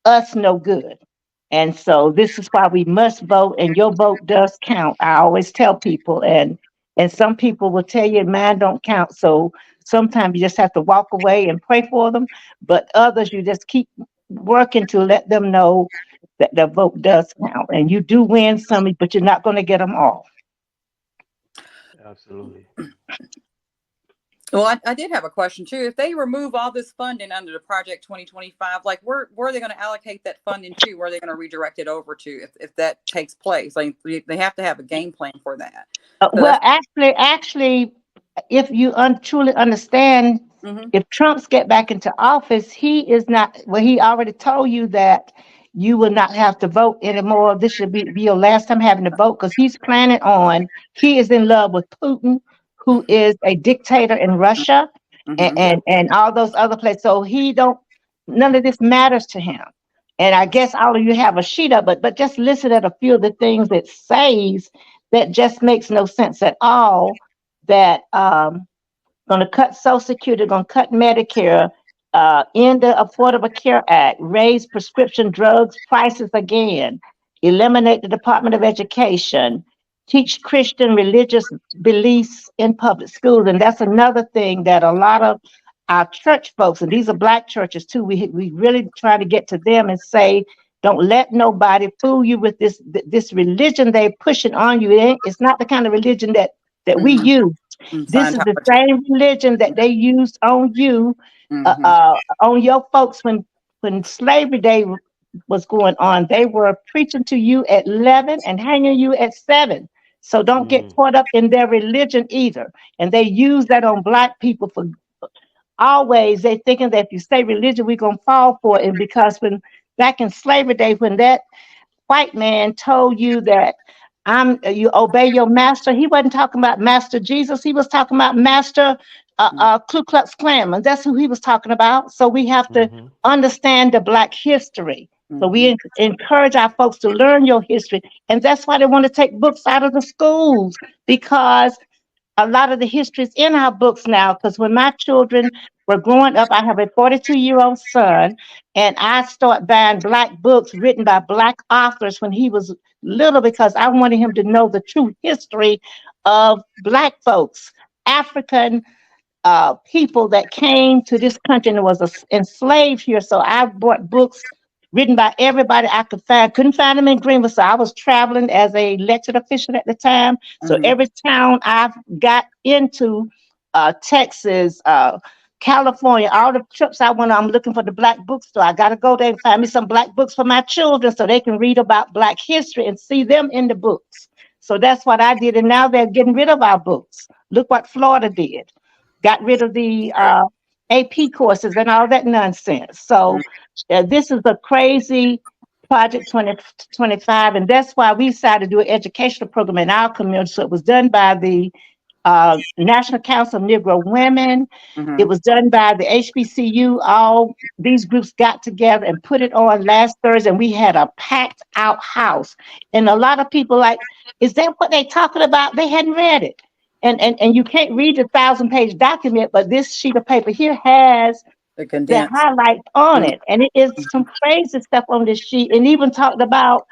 us no good. And so this is why we must vote, and your vote does count. I always tell people, and some people will tell you mine don't count. So sometimes you just have to walk away and pray for them. But others, you just keep working to let them know that their vote does count. And you do win some, but you're not going to get them all. Absolutely. Well, I did have a question too. If they remove all this funding under the Project 2025, like where are they going to allocate that funding to? Where are they going to redirect it over to if that takes place? Like they have to have a game plan for that. So Well, actually, if you truly understand, Mhm. if Trump's get back into office, he is not. Well, he already told you that you will not have to vote anymore. This should be your last time having to vote, because he's planning on. He is in love with Putin, who is a dictator in Russia, Mhm. and all those other places. So he don't. None of this matters to him. And I guess all of you have a sheet up, but just listen at a few of the things it says that just makes no sense at all. That going to cut Social Security, going to cut Medicare, end the Affordable Care Act, raise prescription drugs prices again, eliminate the Department of Education, teach Christian religious beliefs in public schools. And that's another thing that a lot of our church folks, and these are Black churches too, we really try to get to them and say, don't let nobody fool you with this religion they're pushing on you. It's not the kind of religion that we Mhm. use. This is the Scientology. same religion that they used on you, Mhm. on your folks when Slavery Day was going on. They were preaching to you at 11 and hanging you at 7. So don't get Mm-hmm. caught up in their religion either. And they use that on Black people for always. They thinking that if you say religion, we're gonna fall for it. And because when back in Slavery Day, when that white man told you that you obey your master, he wasn't talking about Master Jesus. He was talking about Master Ku Klux Klan. And that's who he was talking about. So we have to Mm-hmm. understand the Black history. So we Mhm. encourage our folks to learn your history, and that's why they want to take books out of the schools, because a lot of the history is in our books now. Because when my children were growing up, I have a 42-year-old son, and I start buying Black books written by Black authors when he was little, because I wanted him to know the true history of Black folks, African people that came to this country and was enslaved here. So I bought books written by everybody I could find. Couldn't find them in Greenville, so I was traveling as a elected official at the time. So Mhm. every town I got into, Texas, California, all the trips I went on, I'm looking for the Black bookstore. I got to go there and find me some Black books for my children so they can read about Black history and see them in the books. So that's what I did. And now they're getting rid of our books. Look what Florida did. Got rid of the AP courses and all that nonsense. So this is a crazy Project 2025, and that's why we decided to do an educational program in our community. So it was done by the National Council of Negro Women. It Mhm. was done by the HBCU. All these groups got together and put it on last Thursday, and we had a packed out house. And a lot of people like, is that what they talking about? They hadn't read it. And you can't read the 1,000-page document, but this sheet of paper here has The the condensed. highlights on Mhm. it, and it is some crazy stuff on this sheet. And even talked about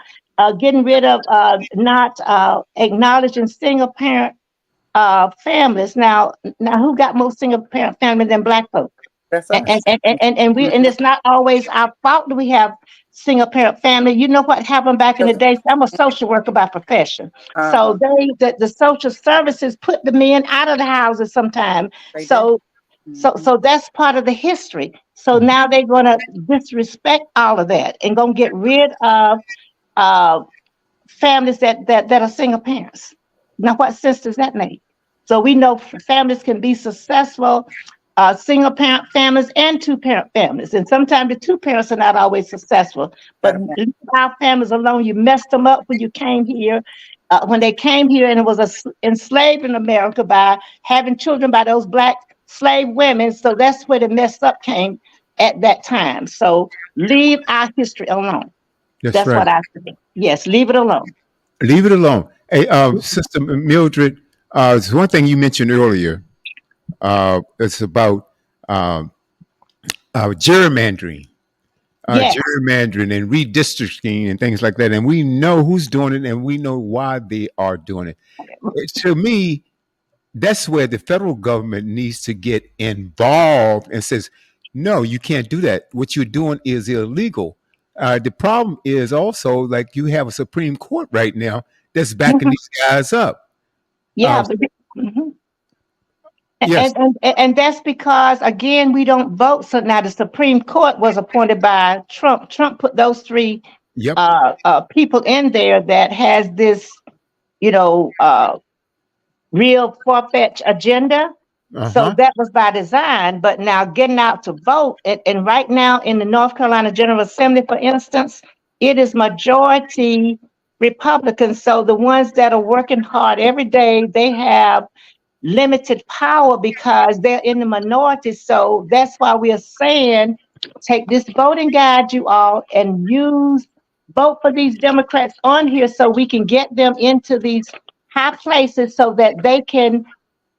getting rid of not acknowledging single parent families. Now, who got more single parent families than Black folks? That's And and, us. and, and, and we and Mhm. it's not always our fault that we have single parent family. You know what happened back in the day? I'm a social worker by profession. So Uh-huh. the social services put the men out of the houses sometimes. They do. Mhm. So that's part of the history. So now they're gonna disrespect all of that and gonna get rid of uh families that are single parents. Now, what sense does that make? So we know families can be successful, single parent families and two parent families, and sometimes the two parents are not always successful. But Got a leave our families alone. You messed them up when you came here. When they came here and it was enslaved in America by having children by those Black slave women. So that's where the mess up came at that time. So leave our history alone. That's That's right. what I think. Yes, leave it alone. Leave it alone. Hey, Sister Mildred, It's one thing you mentioned earlier. It's about um, gerrymandering, Yes. gerrymandering and redistricting and things like that. And we know who's doing it, and we know why they are doing it. To me, that's where the federal government needs to get involved and says, no, you can't do that. What you're doing is illegal. The problem is also like you have a Supreme Court right now that's backing Mhm. these guys up. Yeah. Mhm. Yes. And that's because again we don't vote. So now the Supreme Court was appointed by Trump. Trump put those three Yep. people in there that has this, you know, real far-fetched agenda. Uh So huh. that was by design. But now getting out to vote, and right now in the North Carolina General Assembly, for instance, it is majority Republicans. So the ones that are working hard every day, they have limited power because they're in the minority. So that's why we are saying take this voting guide, you all, and vote for these Democrats on here so we can get them into these high places so that they can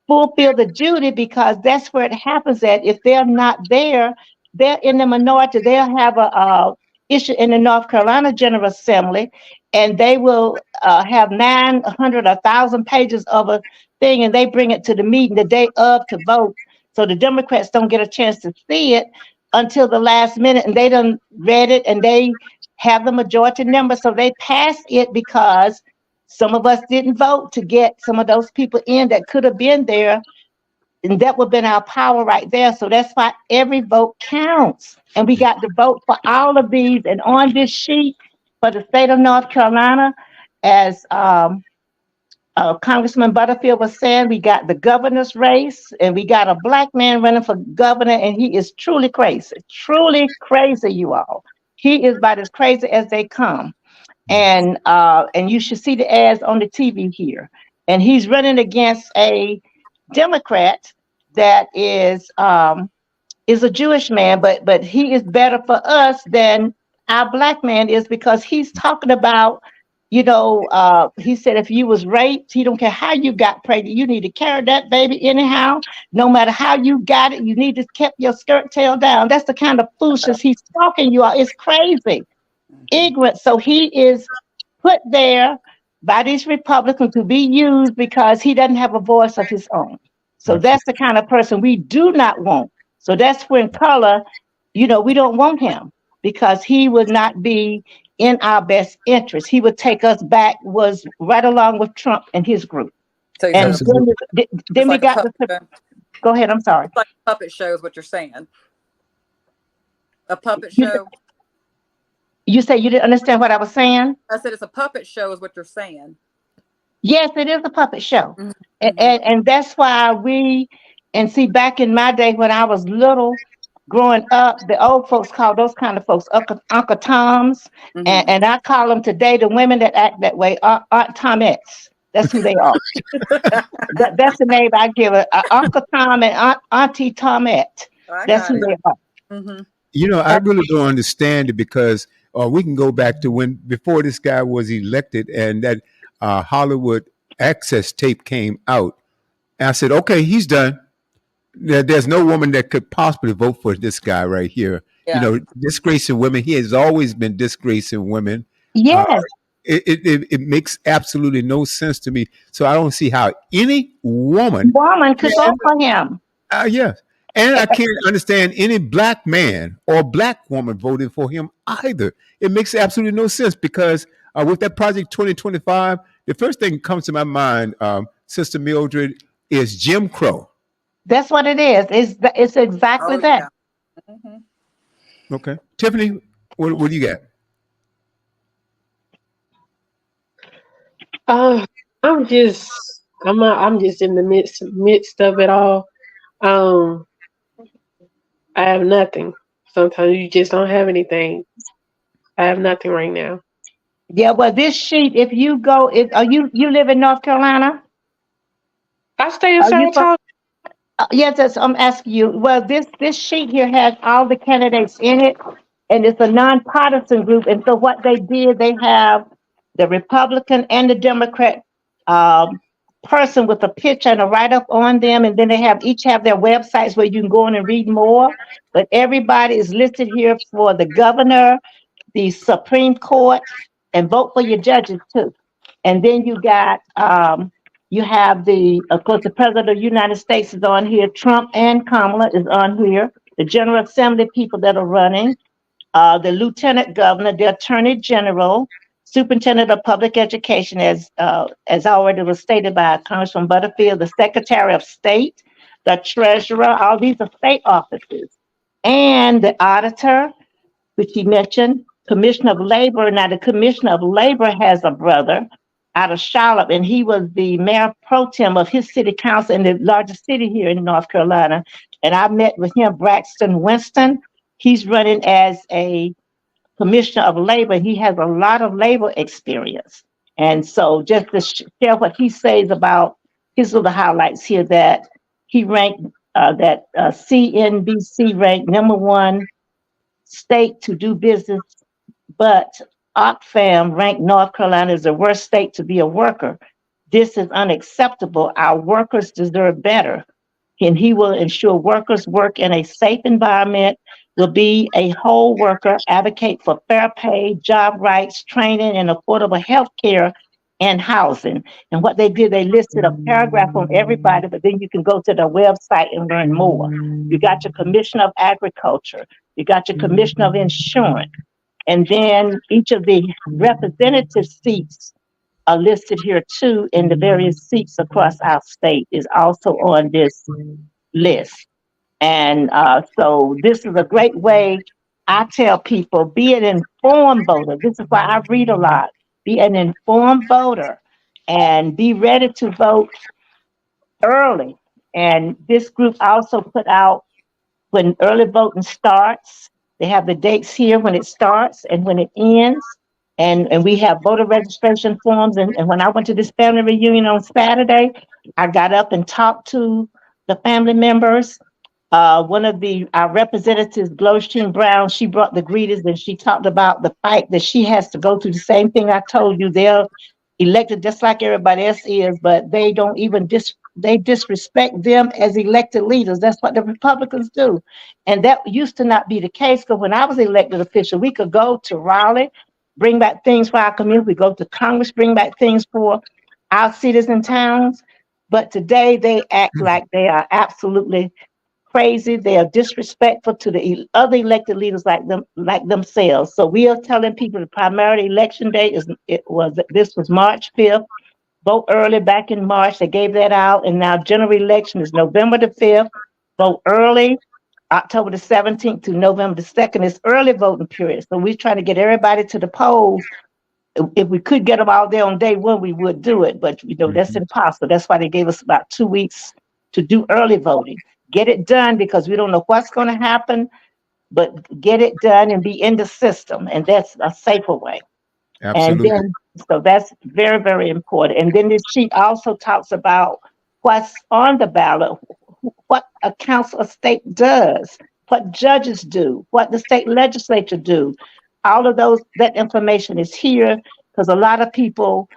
fulfill the duty, because that's where it happens at. If they're not there, they're in the minority. They'll have a issue in the North Carolina General Assembly, and they will have 900, 1,000 pages of a thing, and they bring it to the meeting the day of to vote. So the Democrats don't get a chance to see it until the last minute, and they done read it, and they have the majority number, so they pass it because some of us didn't vote to get some of those people in that could have been there, and that would have been our power right there. So that's why every vote counts. And we got to vote for all of these. And on this sheet for the state of North Carolina, as Congressman Butterfield was saying, we got the governor's race, and we got a black man running for governor, and he is truly crazy, you all. He is about as crazy as they come, and you should see the ads on the TV here. And he's running against a Democrat that is a Jewish man, but he is better for us than our black man is, because he's talking about, he said if you was raped, he don't care how you got pregnant, you need to carry that baby anyhow, no matter how you got it, you need to keep your skirt tail down. That's the kind of foolishness he's talking, you all. It's crazy, ignorant. So he is put there by these Republicans to be used because he doesn't have a voice of his own. So Absolutely. that's the kind of person we do not want. So that's when color, we don't want him, because he would not be in our best interest. He would take us back, was right along with Trump and his group. So you said And Absolutely. then it's we like a got puppet show. go ahead, I'm sorry. It's like a puppet show is what you're saying. A puppet You, show. you say you didn't understand what I was saying? I said it's a puppet show is what you're saying. Yes, it is a puppet show. Mhm. And that's why and see, back in my day when I was little, growing up, the old folks called those kind of folks Uncle Toms. Mhm. And I call them today, the women that act that way, Aunt Tomettes. That's who they are. That's the name I give it. Uncle Tom and Auntie Tomette. I That's got who it. they are. Hmm. I really don't understand it because we can go back to when before this guy was elected and that Hollywood access tape came out. And I said, okay, he's done. There's no woman that could possibly vote for this guy right here. Yeah. Disgracing women. He has always been disgracing women. Uh, Yes, it makes absolutely no sense to me. So I don't see how any woman woman could can. vote for him. Yes. And I can't understand any black man or black woman voting for him either. It makes absolutely no sense because with that Project 2025, the first thing that comes to my mind, Sister Mildred, is Jim Crow. That's what it is. It's exactly Oh that. yeah. Hmm. Okay. Tiffany, what do you got? Uh, I'm just in the midst of it all. Um, I have nothing. Sometimes you just don't have anything. I have nothing right now. Yeah, well, this sheet, if you go, are you live in North Carolina? I stay in Are you from? Saratoga. Yes, I'm asking you. Well, this sheet here has all the candidates in it, and it's a nonpartisan group. And so what they did, they have the Republican and the Democrat um, person with a picture and a write-up on them, and then they have each have their websites where you can go on and read more. But everybody is listed here for the governor, the Supreme Court, and vote for your judges too. And then you have of course, the President of the United States is on here. Trump and Kamala is on here. The General Assembly people that are running, the Lieutenant Governor, the Attorney General, Superintendent of Public Education, as already was stated by Congressman Butterfield, the Secretary of State, the Treasurer. All these are state offices, and the Auditor, which he mentioned, Commissioner of Labor. Now, the Commissioner of Labor has a brother out of Charlotte, and he was the mayor pro tem of his city council in the largest city here in North Carolina. And I met with him, Braxton Winston. He's running as a Commissioner of Labor. He has a lot of labor experience. And so just to share what he says about his little highlights here, that he ranked, CNBC ranked #1 state to do business, but Oxfam ranked North Carolina as the worst state to be a worker. This is unacceptable. Our workers deserve better. And he will ensure workers work in a safe environment, will be a whole worker, advocate for fair pay, job rights, training, and affordable health care and housing. And what they did, they listed a paragraph on everybody, but then you can go to their website and learn more. You got your Commissioner of Agriculture, you got your Commissioner of Insurance, and then each of the representative seats are listed here too, and the various seats across our state is also on this list. And so this is a great way. I tell people, be an informed voter. This is why I read a lot. Be an informed voter and be ready to vote early. And this group also put out when early voting starts. They have the dates here when it starts and when it ends. And we have voter registration forms. And when I went to this family reunion on Saturday, I got up and talked to the family members. One of our representatives, Glowstein Brown, she brought the greeters and she talked about the fight that she has to go through. The same thing I told you. They're elected just like everybody else is, but they don't even they disrespect them as elected leaders. That's what the Republicans do. And that used to not be the case, because when I was elected official, we could go to Raleigh, bring back things for our community. We go to Congress, bring back things for our cities and towns. But today they act like they are absolutely crazy. They are disrespectful to the other elected leaders like themselves. So we are telling people the primary election date this was March 5th. Vote early back in March. They gave that out, and now general election is November the 5th. Vote early, October the 17th to November the 2nd is early voting period. So we're trying to get everybody to the polls. If we could get them all there on day one, we would do it, but that's impossible. That's why they gave us about 2 weeks to do early voting. Get it done, because we don't know what's going to happen, but get it done and be in the system, and that's a safer way. Absolutely. And then, so that's very, very important. And then this sheet also talks about what's on the ballot, what a council of state does, what judges do, what the state legislature do. All of that information is here, because a lot of people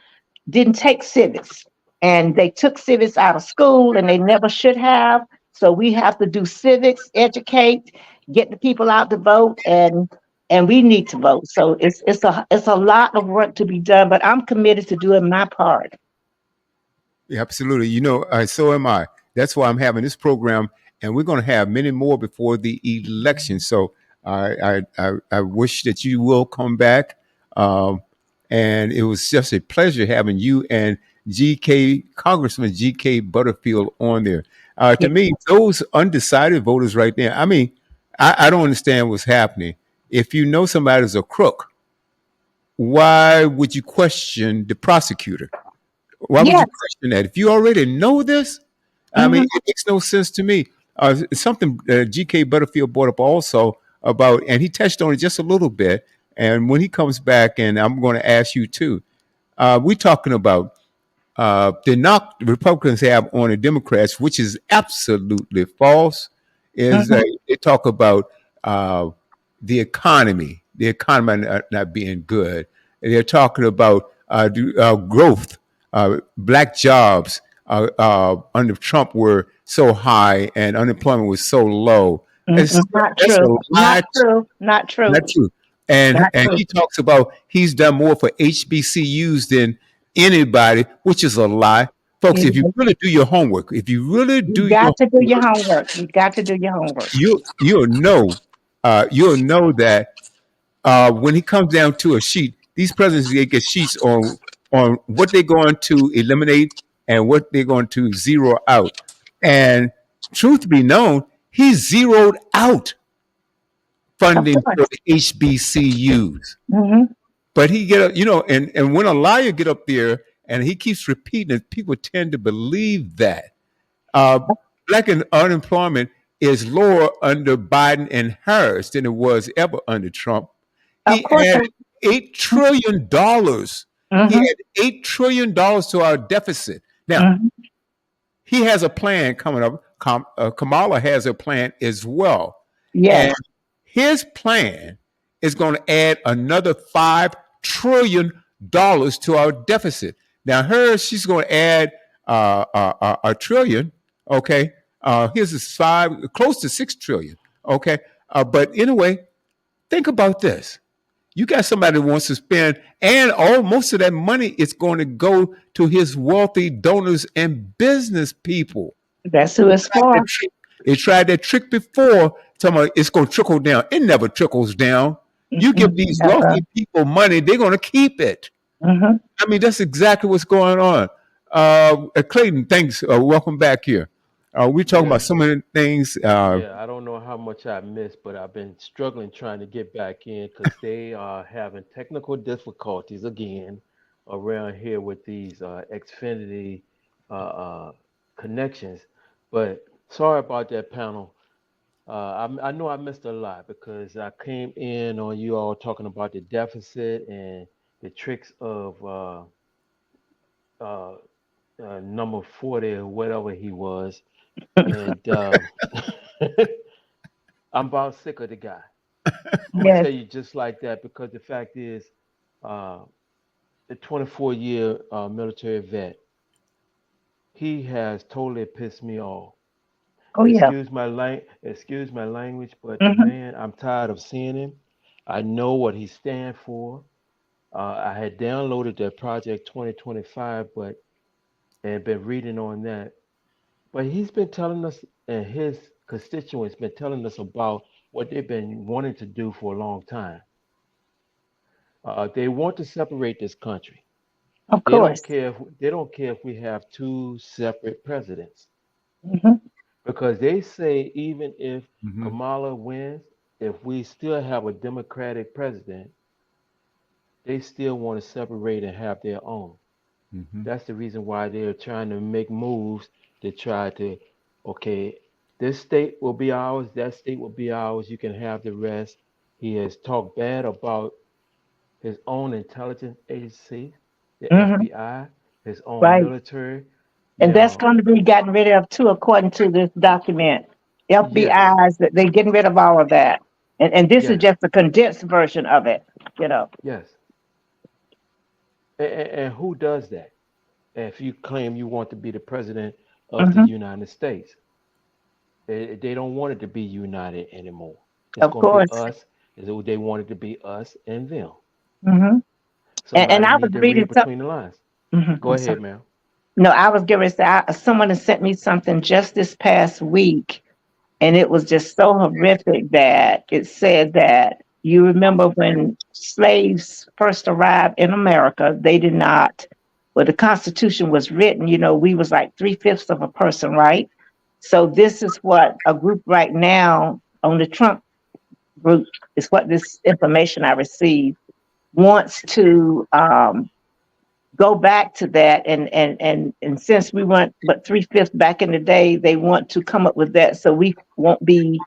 didn't take civics, and they took civics out of school and they never should have. So we have to do civics, educate, get the people out to vote, and we need to vote. So it's a lot of work to be done, but I'm committed to doing my part. Yeah, absolutely. So am I. That's why I'm having this program, and we're going to have many more before the election. So I wish that you will come back. And it was just a pleasure having you and Congressman G.K. Butterfield on there. To me, those undecided voters right there, I mean, I don't understand what's happening. If you know somebody's a crook, why would you question the prosecutor? Why would you question that? If you already know this, I mean, it makes no sense to me. Something G.K. Butterfield brought up also about, and he touched on it just a little bit. And when he comes back, and I'm going to ask you too, we're talking about the knock the Republicans have on the Democrats, which is absolutely false, is they talk about the economy not being good. They're talking about growth, black jobs, under Trump were so high and unemployment was so low. It's, Not that's a true. Not lie. true. Not true. Not true. And Not and true. he talks about he's done more for HBCUs than anybody, which is a lie. Folks, if you You really do your homework, if you really do your got to do your homework, homework. You got to do your homework. you'll know that when he comes down to a sheet, these presidents they get sheets on what they're going to eliminate and what they're going to zero out. And truth be known, he zeroed out Of funding for course. the HBCUs. Hmm. But he get up, and when a liar get up there and he keeps repeating it, people tend to believe that. Uh, Black unemployment is lower under Biden and Harris than it was ever under Trump. Of He course. added $8 trillion. He Hmm. had $8 trillion to our deficit. Now Hmm. he has a plan coming up. Kamala has a plan as well, and Yes. his plan is going to add another $5 trillion to our deficit. Now, she's going to add a trillion. Okay, his is close to 6 trillion. Okay, but anyway, think about this. You got somebody that wants to spend, and most of that money is going to go to his wealthy donors and business people. That's who it's Tried for. that trick. They tried that trick before, talking about it's going to trickle down. It never trickles down. You give these Never. wealthy people money, they're going to keep it. Hmm. I mean, that's exactly what's going on. Clayton, thanks. Welcome back here. We're talking Yeah, about so many things. yeah. I don't know how much I missed, but I've been struggling trying to get back in because they are having technical difficulties again around here with these Xfinity uh, uh, connections. But sorry about that, panel. I know I missed a lot because I came in on you all talking about the deficit and the tricks of uh, number 40 or whatever he was. And I'm about sick of the guy. I'm gonna Yes. tell you just like that because the fact is, uh, the 24-year military vet, he has totally pissed me off. Oh yeah. Excuse my language, but the Hmm. man, I'm tired of seeing him. I know what he stands for. I had downloaded that Project 2025, but and been reading on that. But he's been telling us, and his constituents been telling us about what they've been wanting to do for a long time. They want to separate this country. Of They don't course. care. They don't care if we have two separate presidents Hmm. because they say even if Mhm, Kamala wins, if we still have a Democratic president, they still want to separate and have their own. mhm, That's the reason why they're trying to make moves to try to, okay, this state will be ours, that state will be ours, you can have the rest. He has talked bad about his own intelligence agency, the Hmm. FBI, his own Right. military. And that's Now, going to be gotten rid of too, according to this document. yes, FBI's that they're getting rid of all of that. And this is yes, just a condensed version of it, you know. yes. And who does that? If you claim you want to be the president of the Hmm. United States, they don't want it to be united anymore. It's Of going to be course. us. They want it to be us and them. Hmm. And Somebody I was need to reading read some. between the lines. Go I'm ahead, sorry. ma'am. No, I was getting ready to say, someone has sent me something just this past week, and it was just so horrific that it said that you remember when slaves first arrived in America, they did not, well, the Constitution was written, we was like three-fifths of a person, right? So this is what a group right now on the Trump group is what this information I received wants to go back to that and since we weren't but three-fifths back in the day, they want to come up with that so we won't be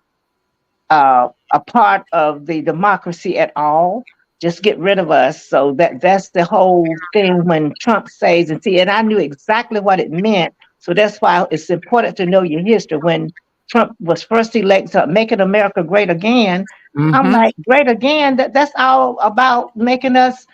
a part of the democracy at all. Just get rid of us. So that's the whole thing when Trump says, and see, and I knew exactly what it meant. So that's why it's important to know your history. When Trump was first elected, making America great again, I'm mhm. like, great again. That's all about making us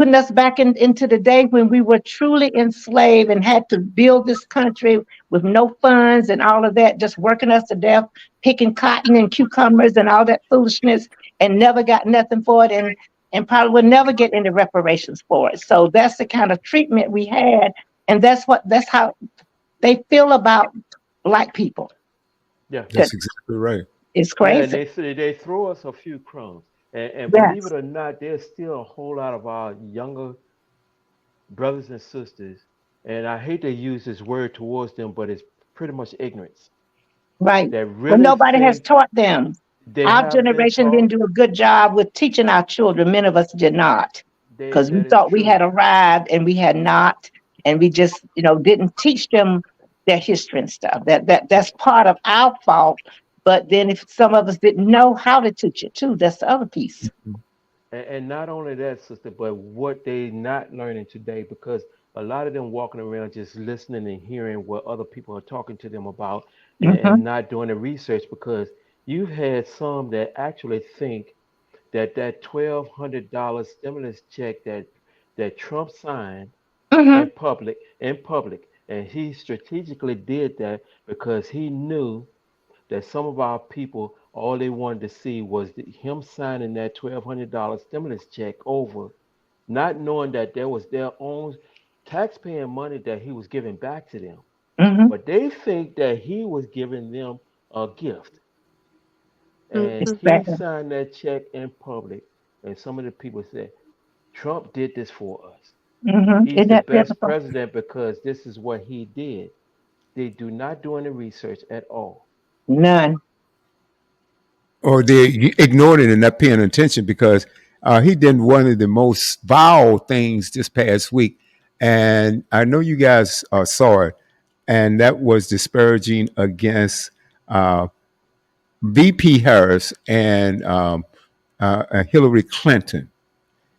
putting us back into the day when we were truly enslaved and had to build this country with no funds and all of that, just working us to death, picking cotton and cucumbers and all that foolishness, and never got nothing for it, and probably will never get any reparations for it. So that's the kind of treatment we had, and that's how they feel about Black people. Yeah. That's exactly right. It's Yeah, and crazy. they throw us a few crumbs, and believe it Yes. or not, there's still a whole lot of our younger brothers and sisters, and I hate to use this word towards them, but it's pretty much ignorance Right. that Well, really nobody has think taught them. they Our have been generation didn't taught. do a good job with teaching our children. Many of us did not, because we That is thought we had true. arrived and we had not, and we just, didn't teach them their history and stuff. That's part of our fault. But then if some of us didn't know how to teach it too, that's the other piece. And not only that, sister, but what they not learning today, because a lot of them walking around just listening and hearing what other people are talking to them about, Hmm. and not doing the research, because you've had some that actually think that that $1,200 stimulus check that Trump signed Hmm. in public, and he strategically did that because he knew that some of our people, all they wanted to see was him signing that $1,200 stimulus check over, not knowing that there was their own taxpaying money that he was giving back to them. Hmm. But they think that he was giving them a gift. And It's Mhm. he bad. signed that check in public. And some of the people said, Trump did this for us. He's Isn't the that best typical? president because this is what he did. They do not do any research at all. None. Or they ignored it and not paying attention because he did one of the most vile things this past week. And I know you guys saw it, and that was disparaging against uh, VP Harris and Hillary Clinton.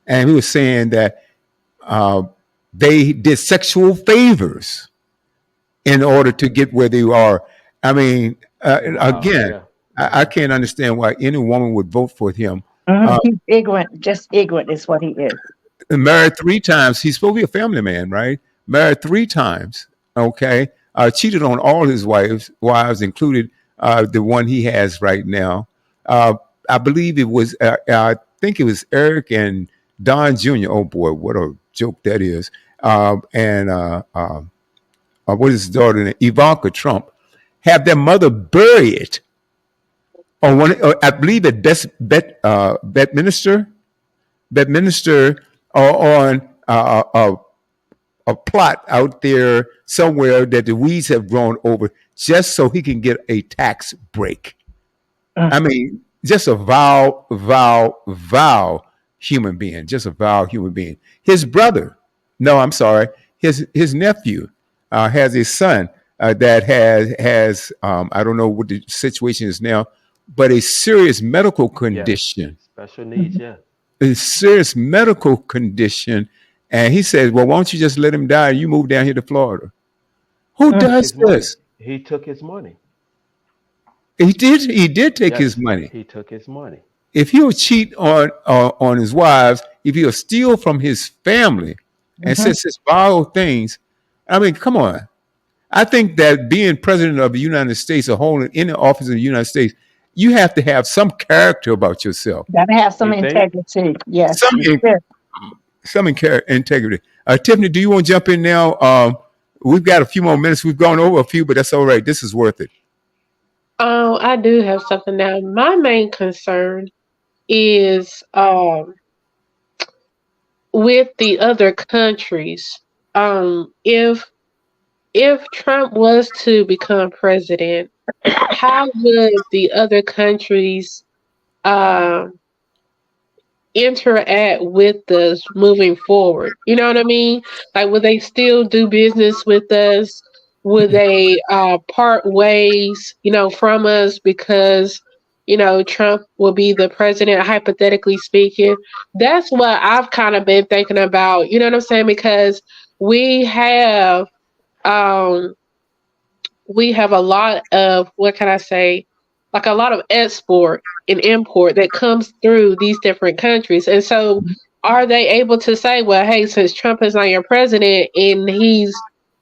And he was saying that uh, they did sexual favors in order to get where they are. I mean, Wow, again, yeah. I can't understand why any woman would vote for him. Hmm. Uh, He's ignorant, just ignorant is what he is. Married three times. He's supposed to be a family man, right? Married three times. Okay. Cheated on all his wives, included the one he has right now. Uh, I believe it was, I think it was Eric and Don Jr. Oh boy, what a joke that is. And what is his daughter, Ivanka Trump, have their mother buried on one, I believe at Bedminster, or on a plot out there somewhere that the weeds have grown over just so he can get a tax break. Mm. I mean, just a vile human being, just a vile human being. His brother, no, I'm sorry, his nephew has a son that has I don't know what the situation is now, but a serious medical Yes. condition, Special needs, yeah. a serious medical condition. And he says, well, why don't you just let him die and you move down here to Florida? Who He Mm. took does his money. this? He took his money. He did take his Yes, money. he took his money. If he'll cheat on his wives, if he'll steal from his family and Mhm. says such vile things, I mean, come on. I think that being president of the United States or holding any office in the United States, you have to have some character about yourself, Gotta have some You think? integrity. Yes, some you should. integrity. Tiffany, do you want to jump in now? We've got a few more minutes. We've gone over a few, but that's all right. This is worth it. I do have something now. My main concern is with the other countries. If Trump was to become president, how would the other countries um interact with us moving forward? You know what I mean? Like, would they still do business with us? Would they part ways, from us because, Trump will be the president, hypothetically speaking? That's what I've kind of been thinking about. You know what I'm saying? Because we have um we have a lot of, what can I say, like a lot of export and import that comes through these different countries. And so are they able to say, well, hey, since Trump is not your president and he's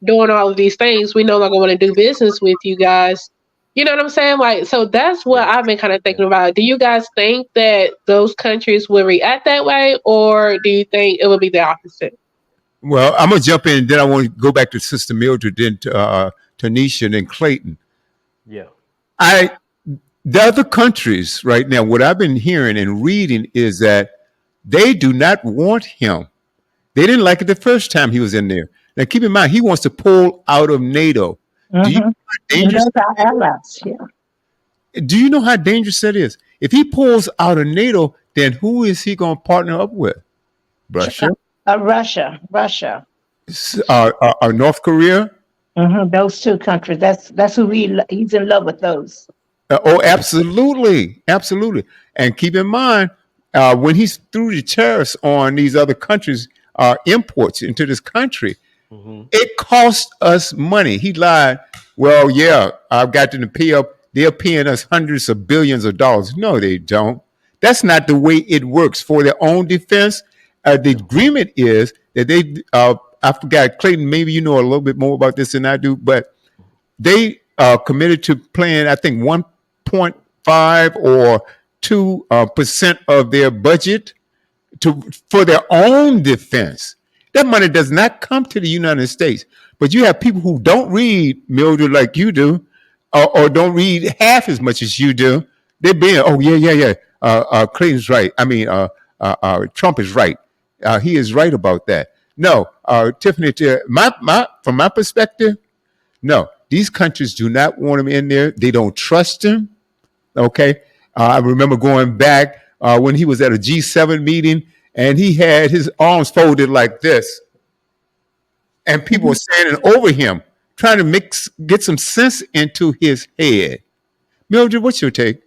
doing all of these things, we no longer want to do business with you guys? You know what I'm saying? Like, so that's what Yeah. I've been kind of Yeah. thinking about. Do you guys think that those countries will react that way, or do you think it would be the opposite? Well, I'm gonna jump in. Then I want to go back to Sister Mildred, then to Tanisha, and then Clayton. Yeah. I The other countries right now, what I've been hearing and reading is that they do not want him. They didn't like it the first time he was in there. Now, keep in mind, he wants to pull out of NATO. Do you know Mm-hmm. how And dangerous? those are allies. Yeah. Do you know how dangerous that is? If he pulls out of NATO, then who is he going to partner up with? Russia, Russia. North Korea. Those two countries. That's who he's in love with those. Oh, absolutely, absolutely. And keep in mind, when he's through the tariffs on these other countries' imports into this country, Mm-hmm. it cost us money. He lied. Well, yeah, I've got them to pay up. They're paying us hundreds of billions of dollars. No, they don't. That's not the way it works for their own defense. The agreement is that I forgot, Clayton, maybe you know a little bit more about this than I do, but they committed to paying, I think, 1.5 or 2% of their budget for their own defense. That money does not come to the United States. But you have people who don't read, Mildred, like you do, or don't read half as much as you do. They're being, oh, yeah. Clinton's right. I mean, Trump is right. He is right about that. No, Tiffany, from my perspective, no, these countries do not want him in there. They don't trust him. Okay. I remember going back when he was at a G7 meeting and he had his arms folded like this, and people were standing over him trying to get some sense into his head. Mildred, what's your take?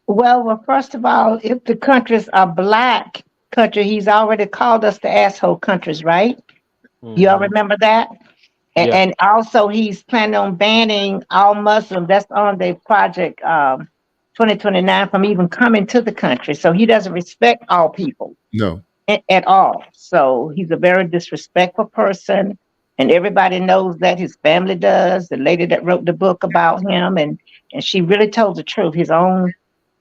Well, first of all, if the countries are black country, he's already called us the asshole countries, right? You all Mm-hmm. remember that? Yeah. And also he's planning on banning all Muslims. That's on the project 2029 from even coming to the country. So he doesn't respect all people No. at all. So he's a very disrespectful person. And everybody knows that, his family does. The lady that wrote the book about him, and she really told the truth. His own,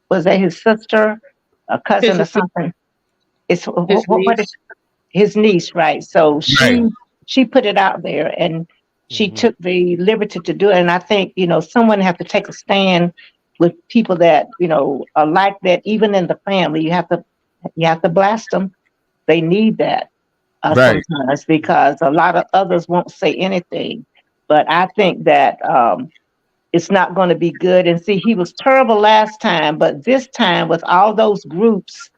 was that his sister, a cousin or His, something? It's his what is niece. his niece, right? So Right. she put it out there, and she Mm-hmm. took the liberty to do it. And I think, someone have to take a stand with people that, are like that. Even in the family, you have to blast them. They need that Right. sometimes, because a lot of others won't say anything. But I think that it's not going to be good. And see, he was terrible last time, but this time, with all those groups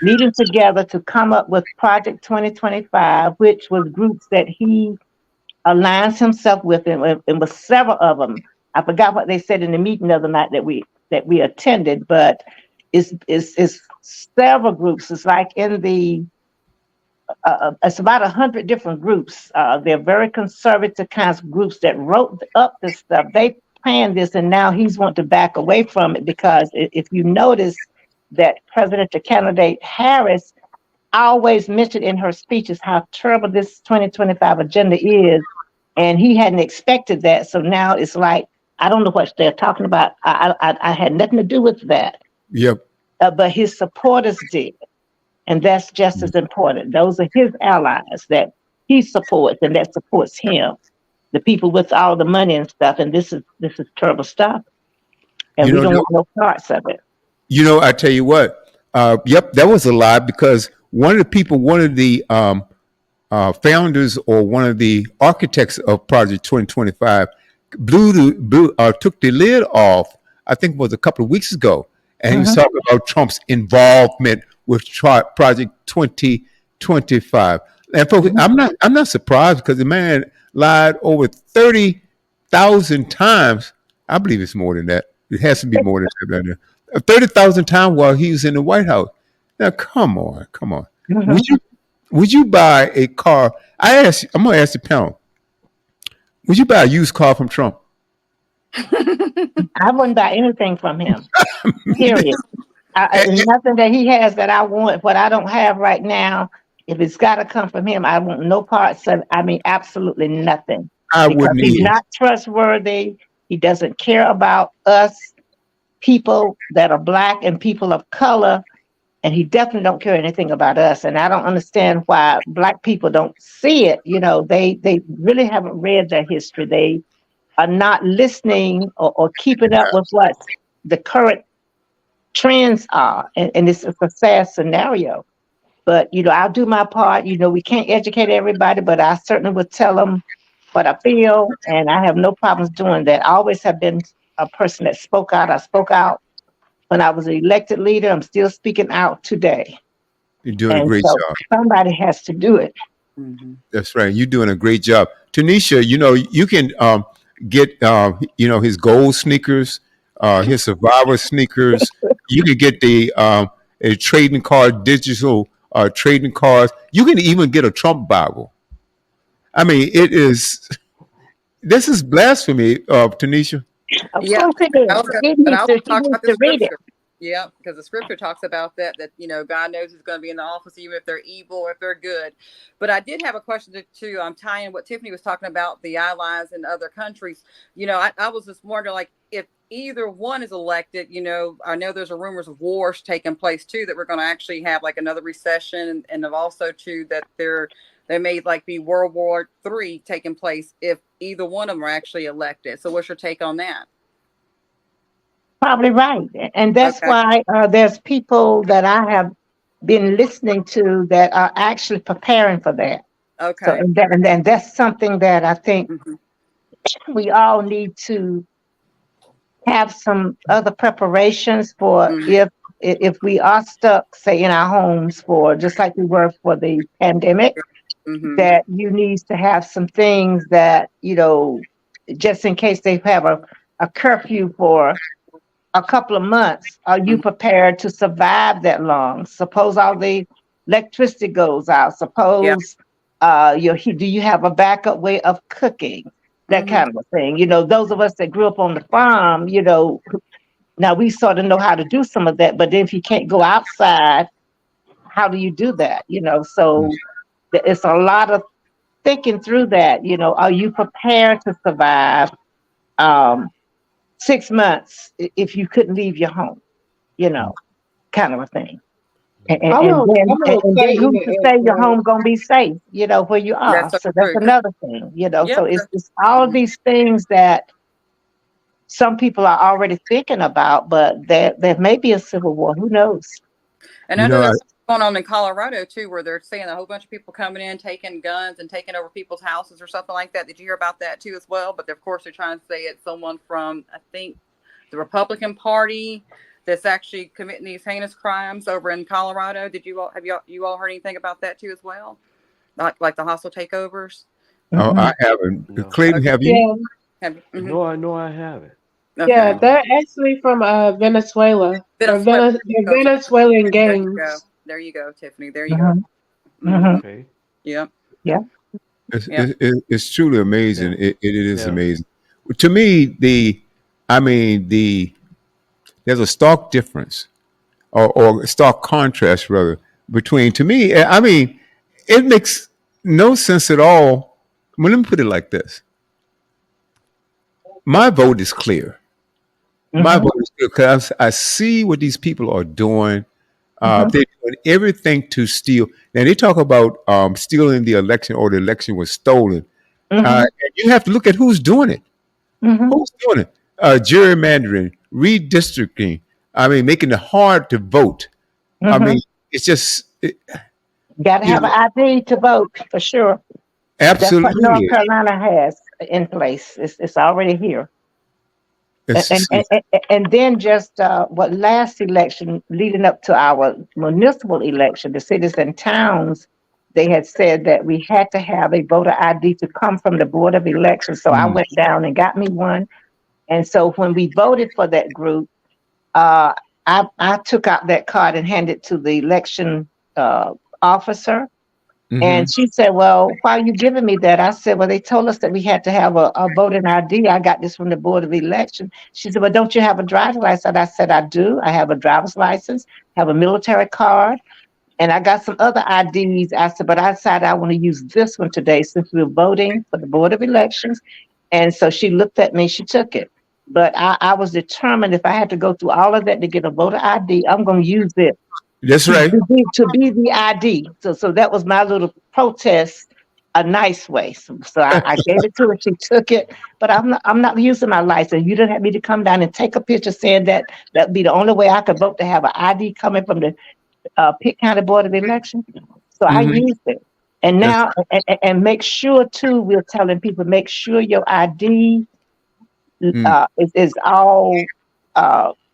meeting together to come up with Project 2025, which was groups that he aligns himself with, and with several of them. I forgot what they said in the meeting the other night that we attended, but it's several groups. It's like in the it's about 100 different groups. They're very conservative kinds of groups that wrote up this stuff. They planned this, and now he's wanting to back away from it, because if you notice that presidential candidate Harris always mentioned in her speeches how terrible this 2025 agenda is, and he hadn't expected that. So now it's like, I don't know what they're talking about. I had nothing to do with that, Yep. but his supporters did. And that's just as important. Those are his allies that he supports and that supports him. The people with all the money and stuff. And this is terrible stuff. And You we know, don't want no parts of it. I tell you what. Yep, that was a lie, because one of the founders or one of the architects of Project 2025 took the lid off. I think it was a couple of weeks ago, and he was talking about Trump's involvement with Project 2025. And folks, I'm not surprised, because the man lied over 30,000 times. I believe it's more than that. It has to be more than that. 30,000 times while he was in the White House. Now, come on. Would you buy a car? I'm going to ask the panel. Would you buy a used car from Trump? I wouldn't buy anything from him. Period. Nothing that he has that I want, what I don't have right now. If it's got to come from him, I want no parts of. I mean, absolutely nothing, I because wouldn't he's either. not trustworthy. He doesn't care about us people that are black and people of color, and he definitely don't care anything about us. And I don't understand why black people don't see it. They really haven't read their history. They are not listening or keeping up with what the current trends are, and it's a sad scenario. But I'll do my part. We can't educate everybody, but I certainly would tell them what I feel, and I have no problems doing that. I always have been a person that spoke out. I spoke out when I was an elected leader. I'm still speaking out today, You're doing a and great so job. somebody has to do it. Mhm. That's right. You're doing a great job. Tanisha, you can get his gold sneakers, his survivor sneakers. You can get the a trading card, digital trading cards. You can even get a Trump Bible. I mean, this is blasphemy, Tanisha. Of Yeah, course it I is. was gonna, He but I needs also to. He talk needs about the to read it. scripture. Yeah, because the scripture talks about that God knows who's going to be in the office, even if they're evil or if they're good. But I did have a question to tie in what Tiffany was talking about, the allies in other countries. I was just wondering, like, if either one is elected, I know there's a rumors of wars taking place too, that we're going to actually have like another recession, and also too that there may like be World War III taking place if either one of them are actually elected. So what's your take on that? Probably right, and that's Okay. why there's people that I have been listening to that are actually preparing for that. So, Okay. and that's something that I think Hmm. we all need to have some other preparations for Hmm. if we are stuck, say, in our homes for just like we were for the pandemic, Hmm. that you need to have some things that just in case they have a curfew for a couple of months. Are you prepared to survive that long? Suppose all the electricity goes out. Yeah. Suppose do you have a backup way of cooking? That Hmm. kind of a thing. Those of us that grew up on the farm, now we sort of know how to do some of that. But then if you can't go outside, how do you do that? So it's a lot of thinking through that. Are you prepared to survive 6 months if you couldn't leave your home? You know, kind of a thing. And, and, and then I'm gonna and say then in who's to say your the home gonna be safe? Where you are. That's so So that's true. 'Cause- another thing. So Yep. it's all of these things that some people are already thinking about, but there may be a civil war. Who knows? And You I know know, I, there's going on in Colorado too, where they're saying a whole bunch of people coming in, taking guns and taking over people's houses or something like that. Did you hear about that too as well? But of course they're trying to say it's someone from, I think, the Republican Party that's actually committing these heinous crimes over in Colorado. Did you all heard anything about that too as well? Like the hostile takeovers? I Mhm. haven't. No, Clayton, Okay. have you? yeah, Have you? no, I know I haven't. yeah, Okay. No. they're actually from Venezuela. Venezuela. They're Go, Tiffany. Venezuelan There you go. gangs. There you go, Tiffany. There you go. Mhm. Mm-hmm. Mhm. Okay. Yep. Yeah. It's, Yep. it, it- it's truly amazing. Yeah. It is Yeah. amazing. To me, there's a stark difference, or a stark contrast rather, between, to me, it makes no sense at all. Well, let me put it like this: my vote is clear. My Mhm. vote is clear because I see what these people are doing. Mhm. They're doing everything to steal. Now they talk about stealing the election, or the election was stolen. Mhm. And you have to look at who's doing it. Mhm. Who's doing it? Gerrymandering, redistricting. Making it hard to vote. I mean, Mhm. it's just, Got to you have know, an ID to vote for sure. That's what North absolutely. Carolina has in place. It's already here. And It's, and, it's, and then just what last election leading up to our municipal election, the cities and towns, they had said that we had to have a voter ID to come from the Board of Elections. So I mm, went down and got me one. And so when we voted for that group, uh, I took out that card and handed it to the election uh, officer. Mm-hmm. And she said, well, why are you giving me that? I said, well, they told us that we had to have a voting ID. I got this from the Board of Election. She said, well, don't you have a driver's license? I said, I do. I have a driver's license, have a military card, and I got some other IDs. I said, but I decided I want to use this one today since we're voting for the Board of Elections. And so she looked at me, she took it. But I was determined if I had to go through all of that to get a voter ID, I'm going to use it That's to, right. to be the ID. So that was my little protest, a nice way. So I gave it to her. She took it, but I'm not using my license. You didn't have me to come down and take a picture saying that that'd be the only way I could vote to have an ID coming from the Pitt County Board of Election. So I Mm-hmm. used it. And That's now, and make sure too, we're telling people, make sure your ID mm, is all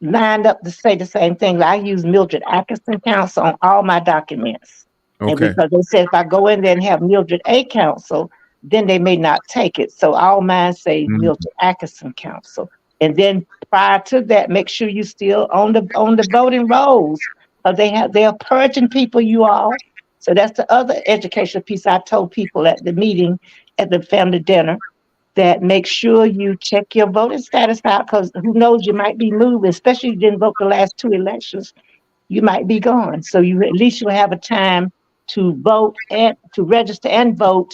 lined up to say the same thing. I use Mildred Atkinson Council on all my documents. And okay. because they said if I go in there and have Mildred A Council, then they may not take it. So all mine say Mm. Mildred Atkinson Council. And then prior to that, make sure you still on the voting rolls. They're purging people, you all. So that's the other educational piece I told people at the meeting at the family dinner, that make sure you check your voting status out, because who knows, you might be moved, especially if you didn't vote the last two elections, you might be gone. So you at least you'll have a time to vote and to register and vote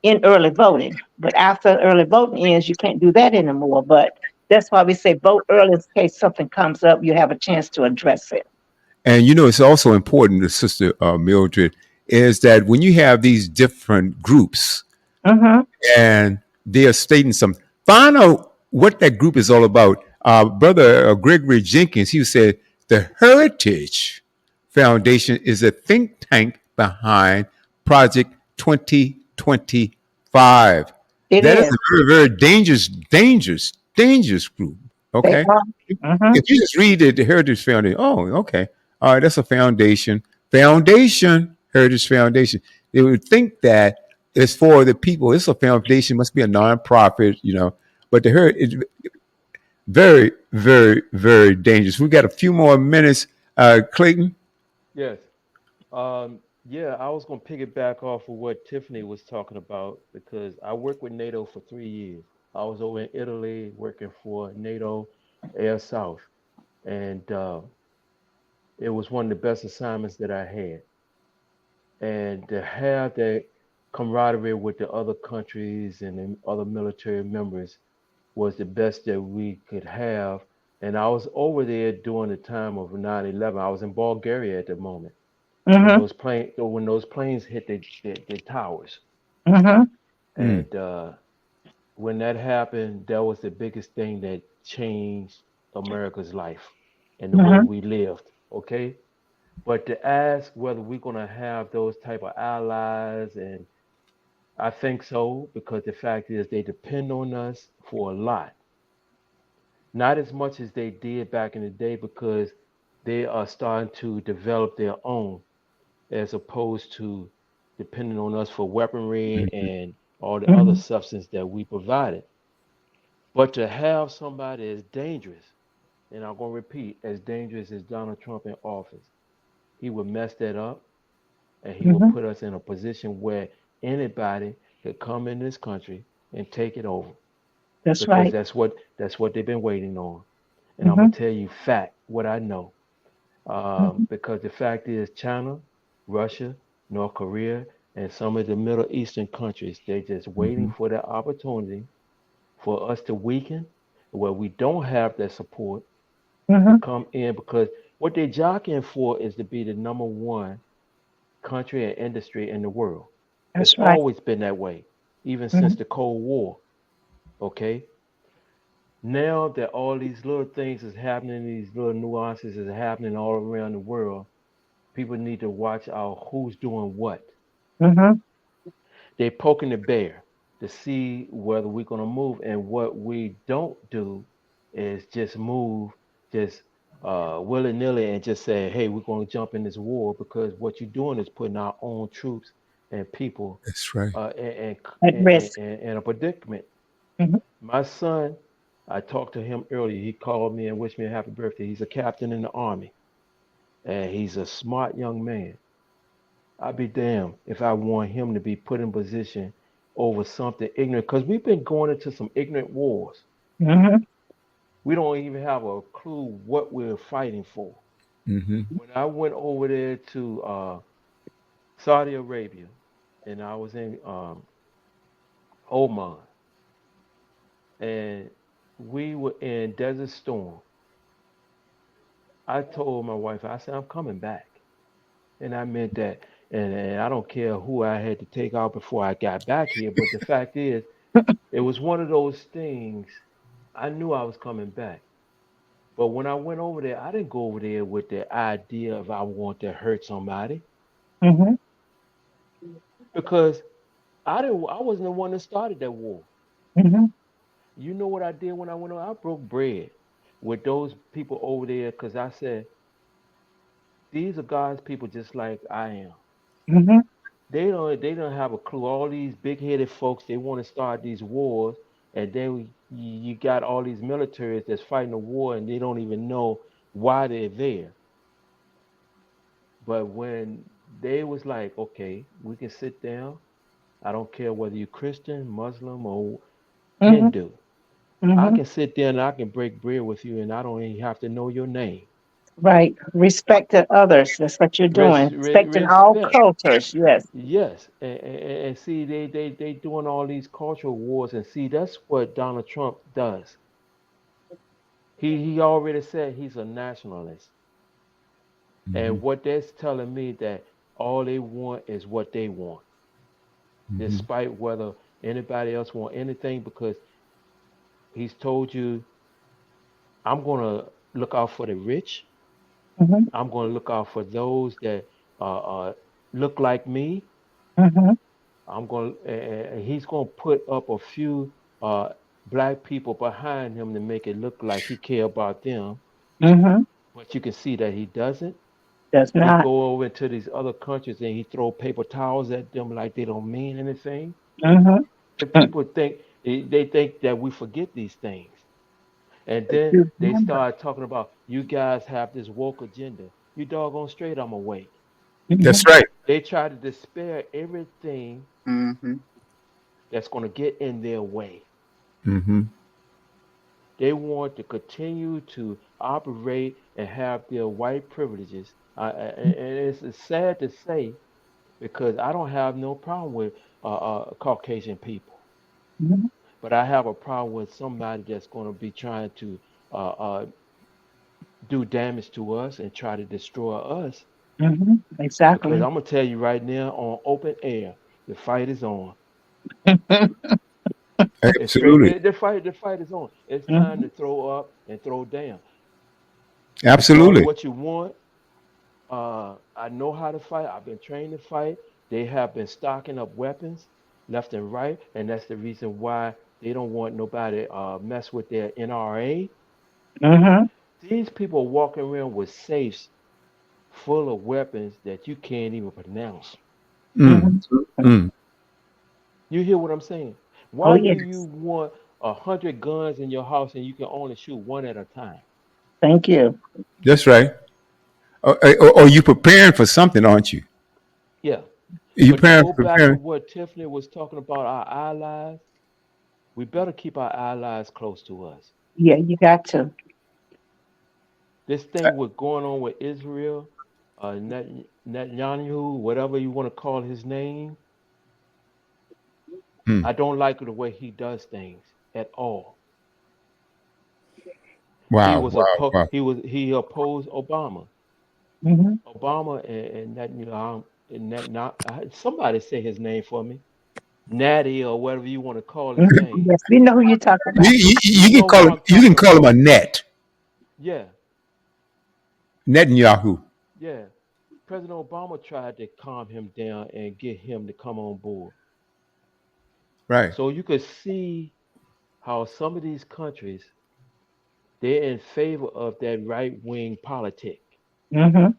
in early voting. But after early voting ends, you can't do that anymore. But that's why we say vote early in case something comes up, you have a chance to address it. And it's also important, Sister Mildred, is that when you have these different groups Mm-hmm. and they are stating something, find out what that group is all about. Brother Gregory Jenkins, he said the Heritage Foundation is a think tank behind Project 2025. It That is is. a very, very dangerous group. They Okay. are. Mm-hmm. If you just read it, the Heritage Foundation, oh, okay. All right, that's a foundation. Heritage Foundation. They would think that it's for the people. It's a foundation, must be a nonprofit. But the Heritage, very, very, very dangerous. We got a few more minutes. Clayton? Yes. Yeah, I was going to piggyback off of what Tiffany was talking about because I worked with NATO for 3 years. I was over in Italy working for NATO Air South, and it was one of the best assignments that I had. And to have that camaraderie with the other countries and the other military members was the best that we could have. And I was over there during the time of 9/11. I was in Bulgaria at the moment when Mm-hmm. those planes hit the towers. Mm-hmm. Mm, And when that happened, that was the biggest thing that changed America's life and the way Mm-hmm. we lived. Okay, but to ask whether we're gonna have those type of allies, and I think so because the fact is they depend on us for a lot, not as much as they did back in the day because they are starting to develop their own as opposed to depending on us for weaponry mhm. and all the other Mm-hmm. substance that we provided. But to have somebody as dangerous, and I'm going to repeat, as dangerous as Donald Trump in office, he would mess that up and he would Mm-hmm. put us in a position where anybody could come in this country and take it over That's because right. that's what they've been waiting on. And I'm gonna Mm-hmm. tell you fact what I know. Mm-hmm. Because the fact is, China, Russia, North Korea, and some of the Middle Eastern countries, they're just waiting Mhm. for that opportunity for us to weaken, where we don't have that support to Mm-hmm. come in because what they're jockeying for is to be the number one country and industry in the world. It's That's right. always been that way, even since Mm-hmm. the Cold War. Okay, now that all these little things is happening, these little nuances is happening all around the world, people need to watch out who's doing what. Mm-hmm. They poking the bear to see whether we're gonna move, and what we don't do is just move, just willy nilly, and just say, "Hey, we're gonna jump in this war," because what you're doing is putting our own troops and people That's right. At risk. in a predicament. Mm-hmm. My son, I talked to him earlier. He called me and wished me a happy birthday. He's a captain in the army, and he's a smart young man. I'd be damned if I want him to be put in position over something ignorant. Because we've been going into some ignorant wars. Mhm. We don't even have a clue what we're fighting for. Mm-hmm. When I went over there to Saudi Arabia, and I was in Oman, and we were in Desert Storm. I told my wife, I said, I'm coming back. And I meant that. And I don't care who I had to take out before I got back here. But the fact is, it was one of those things. I knew I was coming back. But when I went over there, I didn't go over there with the idea of I want to hurt somebody Mhm. because I wasn't the one that started that war. Mhm. You know what I did when I went over? I broke bread with those people over there because I said, these are God's people just like I am. Mhm. They don't have a clue. All these big headed folks, they want to start these wars, and then you got all these militaries that's fighting a war, and they don't even know why they're there. But when they was like, okay, we can sit down. I don't care whether you're Christian, Muslim, or Mhm. Hindu. I Mhm. can sit there and I can break bread with you, and I don't even have to know your name. Right. Respect to others. That's what you're doing. Respecting all Respect. cultures. Yes. Yes, and see, they doing all these cultural wars, and see, that's what Donald Trump does. He already said he's a nationalist, Mm-hmm. and what that's telling me that all they want is what they want, Mm-hmm. despite whether anybody else want anything, because he's told you, I'm gonna look out for the rich, Mhm. I'm gonna look out for those that look like me, Mhm. and he's gonna put up a few black people behind him to make it look like he care about them, Mhm. but you can see that he doesn't. Does He not. go over to these other countries and he throw paper towels at them like they don't mean anything. Mhm. And people think they think that we forget these things, and then You they remember. start talking about you guys have this woke agenda. You doggone straight, I'm awake. That's Mhm. right. They try to despair everything Mm-hmm. that's going to get in their way. Mm-hmm. They want to continue to operate and have their white privileges. And it's sad to say because I don't have no problem with Caucasian people, Mhm. but I have a problem with somebody that's going to be trying to uh, uh, do damage to us and try to destroy us. Mhm. Because Exactly. I'm gonna tell you right now, on open air, the fight is on. It's straight. Absolutely. The fight is on. It's time Mhm. to throw up and throw down. Call it Absolutely. what you want. I know how to fight. I've been trained to fight. They have been stocking up weapons left and right, and that's the reason why they don't want nobody mess with their NRA. Mhm. These people are walking around with safes full of weapons that you can't even pronounce. Mm. Mhm. Mm. You hear what I'm saying? Oh Why do you yes. want 100 guns in your house and you can only shoot one at a time? Thank you. That's right. Or you preparing for something, aren't you? Yeah. You But to preparing, go back to preparing. what Tiffany was talking about, our allies, we better keep our allies close to us. Yeah, you got to. This thing with going on with Israel, Netanyahu, whatever you want to call his name, Mm. I don't like the way he does things at all. Wow. Wow. Wow. He opposed Obama. Mhm. Obama and Netanyahu, somebody say his name for me. Natty or whatever you want to call his Mhm. name. Yes, we know who you're talking You, about. you, You you can know call who him. I'm You can talking call him a about. net. Yeah, Netanyahu. yeah. President Obama tried to calm him down and get him to come on board. Right. So you could see how some of these countries they're in favor of that right wing politic Mhm.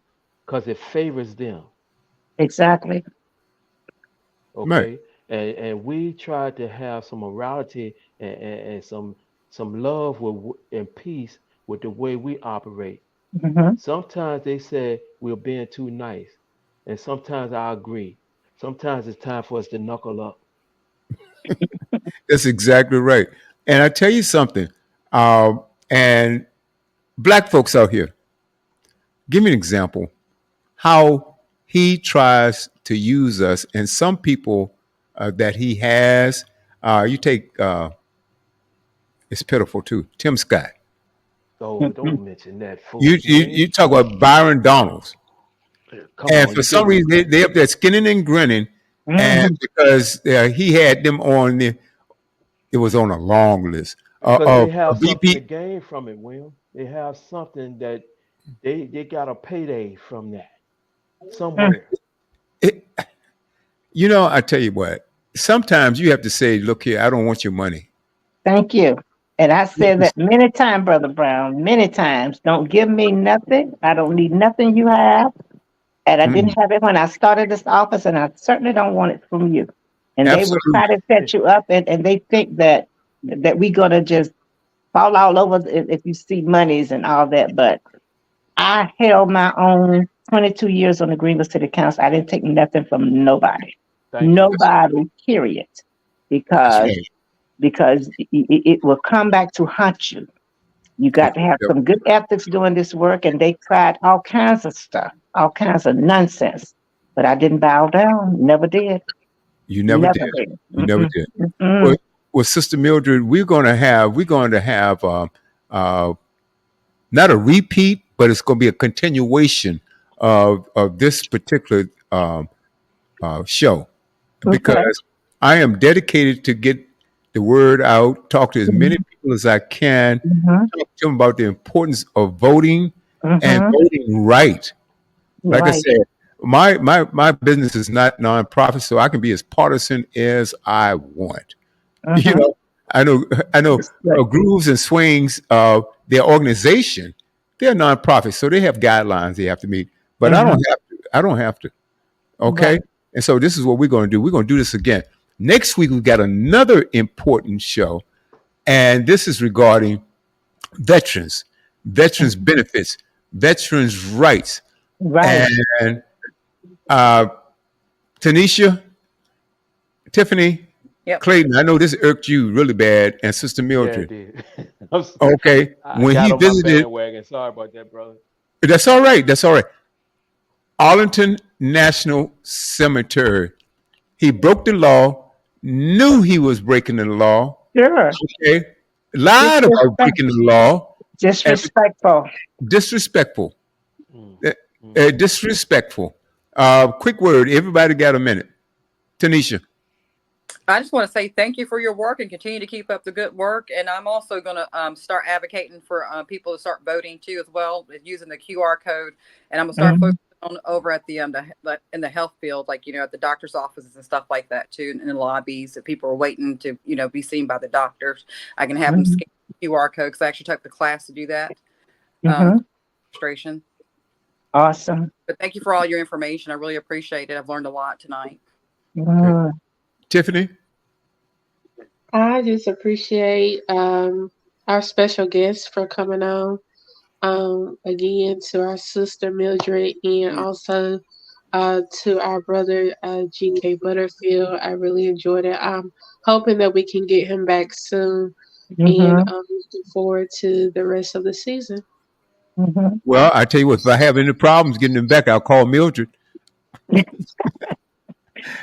because it favors them. Exactly. Right. Okay, and we try to have some morality and some love and peace with the way we operate. Mhm. Sometimes they say we're being too nice. And sometimes I agree. Sometimes it's time for us to knuckle up. That's exactly right. And I tell you something, and black folks out here, give me an example how he tries to use us, and some people that he has. You take it's pitiful too. Tim Scott. Oh, Mhm. don't mention that You, fool, you man. you talk about Byron Donalds, Come and on, for you some getting reason they up there skinning and grinning, and Mhm. because he had them on the, it was on a long list because they have of something to BP. gain from it, William. They have something that they got a payday from that Mm. somewhere. It, I tell you what. Sometimes you have to say, "Look here, I don't want your money." Thank you. And I said that many times, Brother Brown, many times. Don't give me nothing. I don't need nothing you have. And I Mm, didn't have it when I started this office, and I certainly don't want it from you. And they will try absolutely. to set you up, and they think that we're gonna just fall all over if you see monies and all that. But I held my own 22 years on the Greenville City Council. I didn't take nothing from nobody, Thank you. nobody, period, That's because right. it will come back to haunt you. You got to have Yep. some good ethics doing this work, and they tried all kinds of stuff, all kinds of nonsense. But I didn't bow down. Never did. You never Never did. did. You never Mm-mm, did. Well, mm-mm. Sister Mildred, we're going to have uh, not a repeat, but it's going to be a continuation of this particular show, Okay. because I am dedicated to get the word out, talk to as many people as I can, Mm-hmm. talk to them about the importance of voting and Mm-hmm. voting right. Like I Right. said, my business is not nonprofit, so I can be as partisan as I want. You Mm-hmm. know, I know, I know. That's good. Grooves and Swings, their organization, they're nonprofit, so they have guidelines they have to meet. But I don't Mm-hmm. have to. I don't have to. Okay. Right. And so this is what we're going to do. We're going to do this again next week. We've got another important show, and this is regarding veterans, veterans benefits, veterans rights, Right. and uh, Tanisha, Tiffany, Yep. Clayton. I know this irked you really bad, and Sister Yeah, it Mildred. did. I'm s- Okay, I when got he on my visited, bandwagon. Sorry about that, brother. that's all right. That's all right. Arlington National Cemetery. He broke the law, knew he was breaking the law, Sure. okay, lied about Disrespect, breaking the law, and disrespectful. disrespectful. Mm, Uh, mm. disrespectful. Quick word. Everybody got a minute. Tanisha. I just want to say thank you for your work and continue to keep up the good work. And I'm also going to start advocating for people to start voting too, as well, using the QR code. And I'm going to start Mhm. focusing on over at in the health field, like at the doctor's offices and stuff like that too, and in the lobbies that people are waiting to be seen by the doctors. I can have them Mhm. scan the QR code because I actually took the class to do that. Um, Mhm. Registration. Awesome. But thank you for all your information. I really appreciate it. I've learned a lot tonight. Okay. Mhm. Tiffany. I just appreciate our special guests for coming on. Again, to our sister Mildred, and also to our brother GK Butterfield. I really enjoyed it. I'm hoping that we can get him back soon, and Mhm. looking forward to the rest of the season. Mhm. Well, I tell you what, if I have any problems getting them back, I'll call Mildred.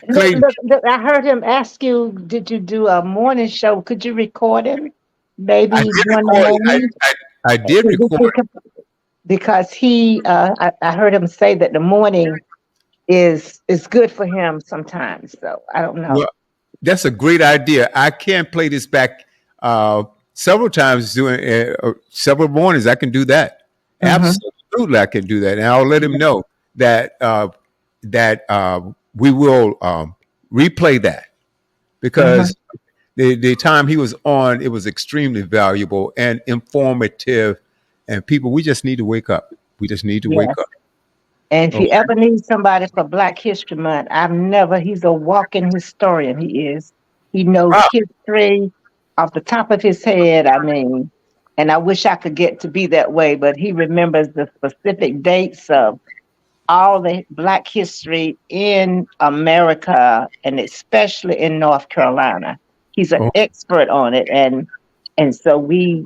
Look, Clayton. look, look, I heard him ask you, did you do a morning show? Could you record him? I Maybe did during the record it. morning? I did record it. Because I heard him say that the morning is good for him sometimes. So I don't know. Well, that's a great idea. I can play this back uh, several times during several mornings. I can do that. Mhm. Absolutely, I can do that, and I'll let him know that we will replay that, Mhm. because the time he was on, it was extremely valuable and informative, and people, we just need to wake up. We just need to Yeah. wake up. And if you Okay. ever need somebody for Black History Month, he's a walking historian. He is. He knows Ah, history off the top of his head. I mean, and I wish I could get to be that way, but he remembers the specific dates of all the Black history in America and especially in North Carolina. He's an Oh, expert on it, and so we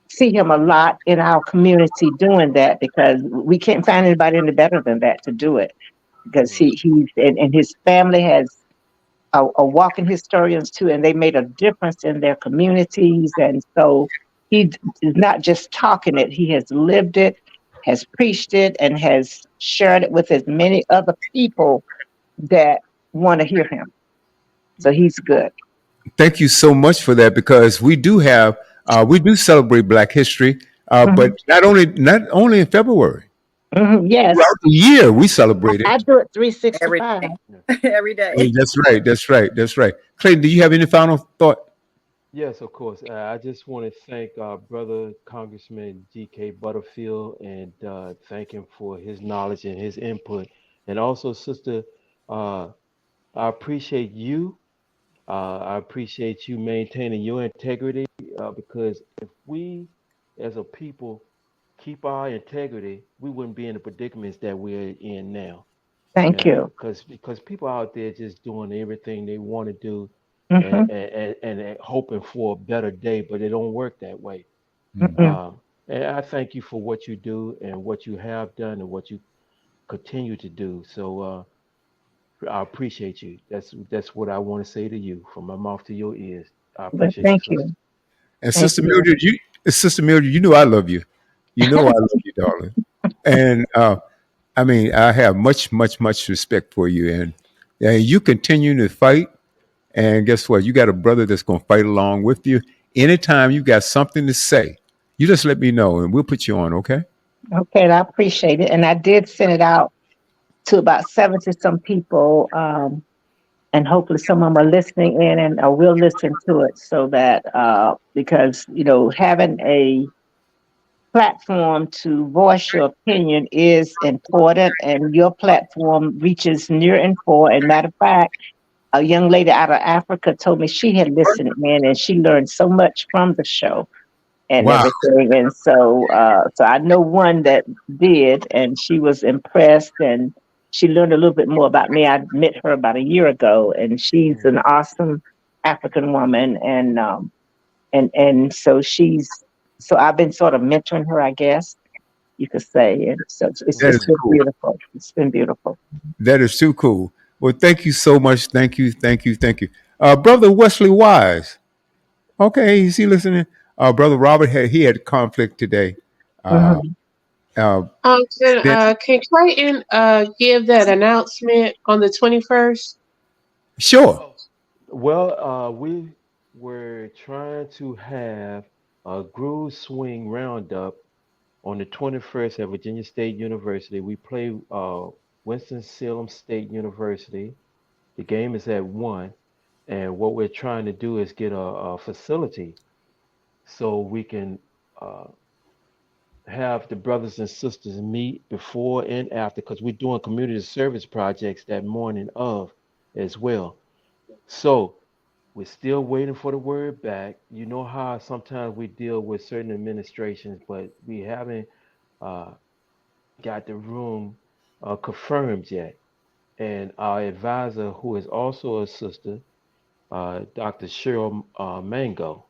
see him a lot in our community doing that because we can't find anybody any better than that to do it because Right. he's and his family has a walking historians too, and they made a difference in their communities. And so is not just talking it; he has lived it, has preached it, and has shared it with as many other people that want to hear him. So he's good. thank you so much for that because we do celebrate Black History, but Hmm. not only in February. Hmm. Yes, Throughout the year, we celebrate it. I do it Every 365. day. Yeah. Every Oh, day. that's right. That's right. That's right. Clayton, do you have any final thought? Yes, of course. I just want to thank our brother Congressman G.K. Butterfield and thank him for his knowledge and his input. And also, Sister, uh, I appreciate you. I appreciate you maintaining your integrity because if we as a people keep our integrity, we wouldn't be in the predicaments that we're in now. Thank Yeah, you. because people out there just doing everything they want to do Hmm. and hoping for a better day, but it don't work that way. Hmm. And I thank you for what you do and what you have done and what you continue to do. So I appreciate you. That's what I want to say to you, from my mouth to your ears. I Well, appreciate you, thank sister. you. And Thank you. Sister Mildred, you know I love you. You know I love you, darling. And I mean, I have much, much, much respect for you, and you continue to fight. And guess what? You got a brother that's going to fight along with you. Anytime you got something to say, you just let me know, and we'll put you on. Okay? Okay, I appreciate it. And I did send it out to about 70 some people. And hopefully some of them are listening in and will listen to it so that, because, having a platform to voice your opinion is important and your platform reaches near and far. And matter of fact, a young lady out of Africa told me she had listened in and she learned so much from the show and Wow. everything. And so I know one that did, and she was impressed, and she learned a little bit more about me. I met her about a year ago, and she's an Mhm. awesome African woman, and so I've been sort of mentoring her, I guess you could say, and so That it's is Okay. been cool. beautiful. It's been beautiful. That is too cool. Well, thank you so much. Thank you. Thank you. Thank you. Brother Wesley Wise. Okay, is he listening? Brother Robert he had conflict today. Uh, Hmm. uh, then- Can Clayton give that announcement on the 21st? sure. Well, we were trying to have a groove swing roundup on the 21st at Virginia State University. We play Winston-Salem State University. The game is at 1. And what we're trying to do is get a facility so we can uh, have the brothers and sisters meet before and after because we're doing community service projects that morning of as well. So we're still waiting for the word back. You know how sometimes we deal with certain administrations, but we haven't uh, got the room confirmed yet. And our advisor, who is also a sister, Dr. Cheryl Mango,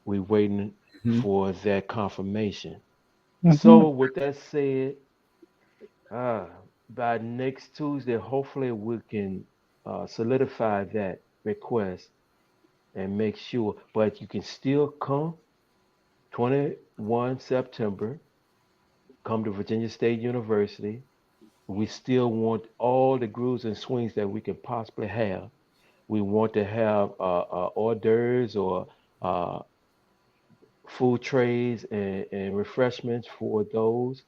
we're waiting Mhm. for that confirmation. Hmm. So, with that said, uh, by next Tuesday, hopefully we can solidify that request and make sure. But you can still come 21 September, come to Virginia State University. We still want all the grooves and swings that we can possibly have. We want to have hors d'oeuvres or uh, food trays and refreshments for those.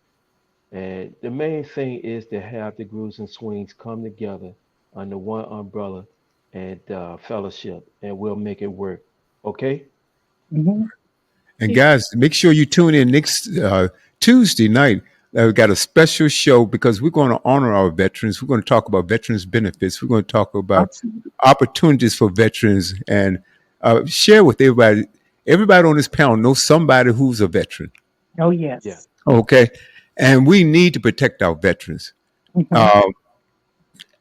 And the main thing is to have the grooves and swings come together under one umbrella and fellowship, and we'll make it work. Okay? Hmm. And guys, make sure you tune in next Tuesday night. We got a special show because we're going to honor our veterans. We're going to talk about veterans benefits. We're going to talk about Awesome. opportunities for veterans and share with everybody. Everybody on this panel knows somebody who's a veteran. Oh Yeah. yes. Okay. And we need to protect our veterans. Mhm.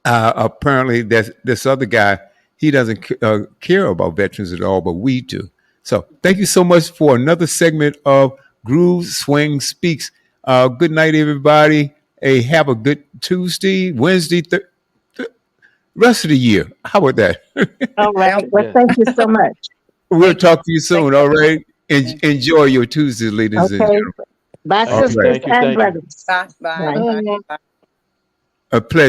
Uh, apparently, this other guy, he doesn't care about veterans at all, but we do. So thank you so much for another segment of Groove Swing Speaks. Good night, everybody. Hey, have a good Tuesday, Wednesday, rest of the year. How about that? All right. Sounds Well, Yeah. thank you so much. We'll thank you. talk to you Thank soon. you. All right. Yeah. Enjoy your Tuesday, ladies and Okay. gentlemen. Bye, All Thank you. right. sisters Thank you. and Thank you. brothers. Bye, bye, Bye. bye, Uh, bye. A pleasure.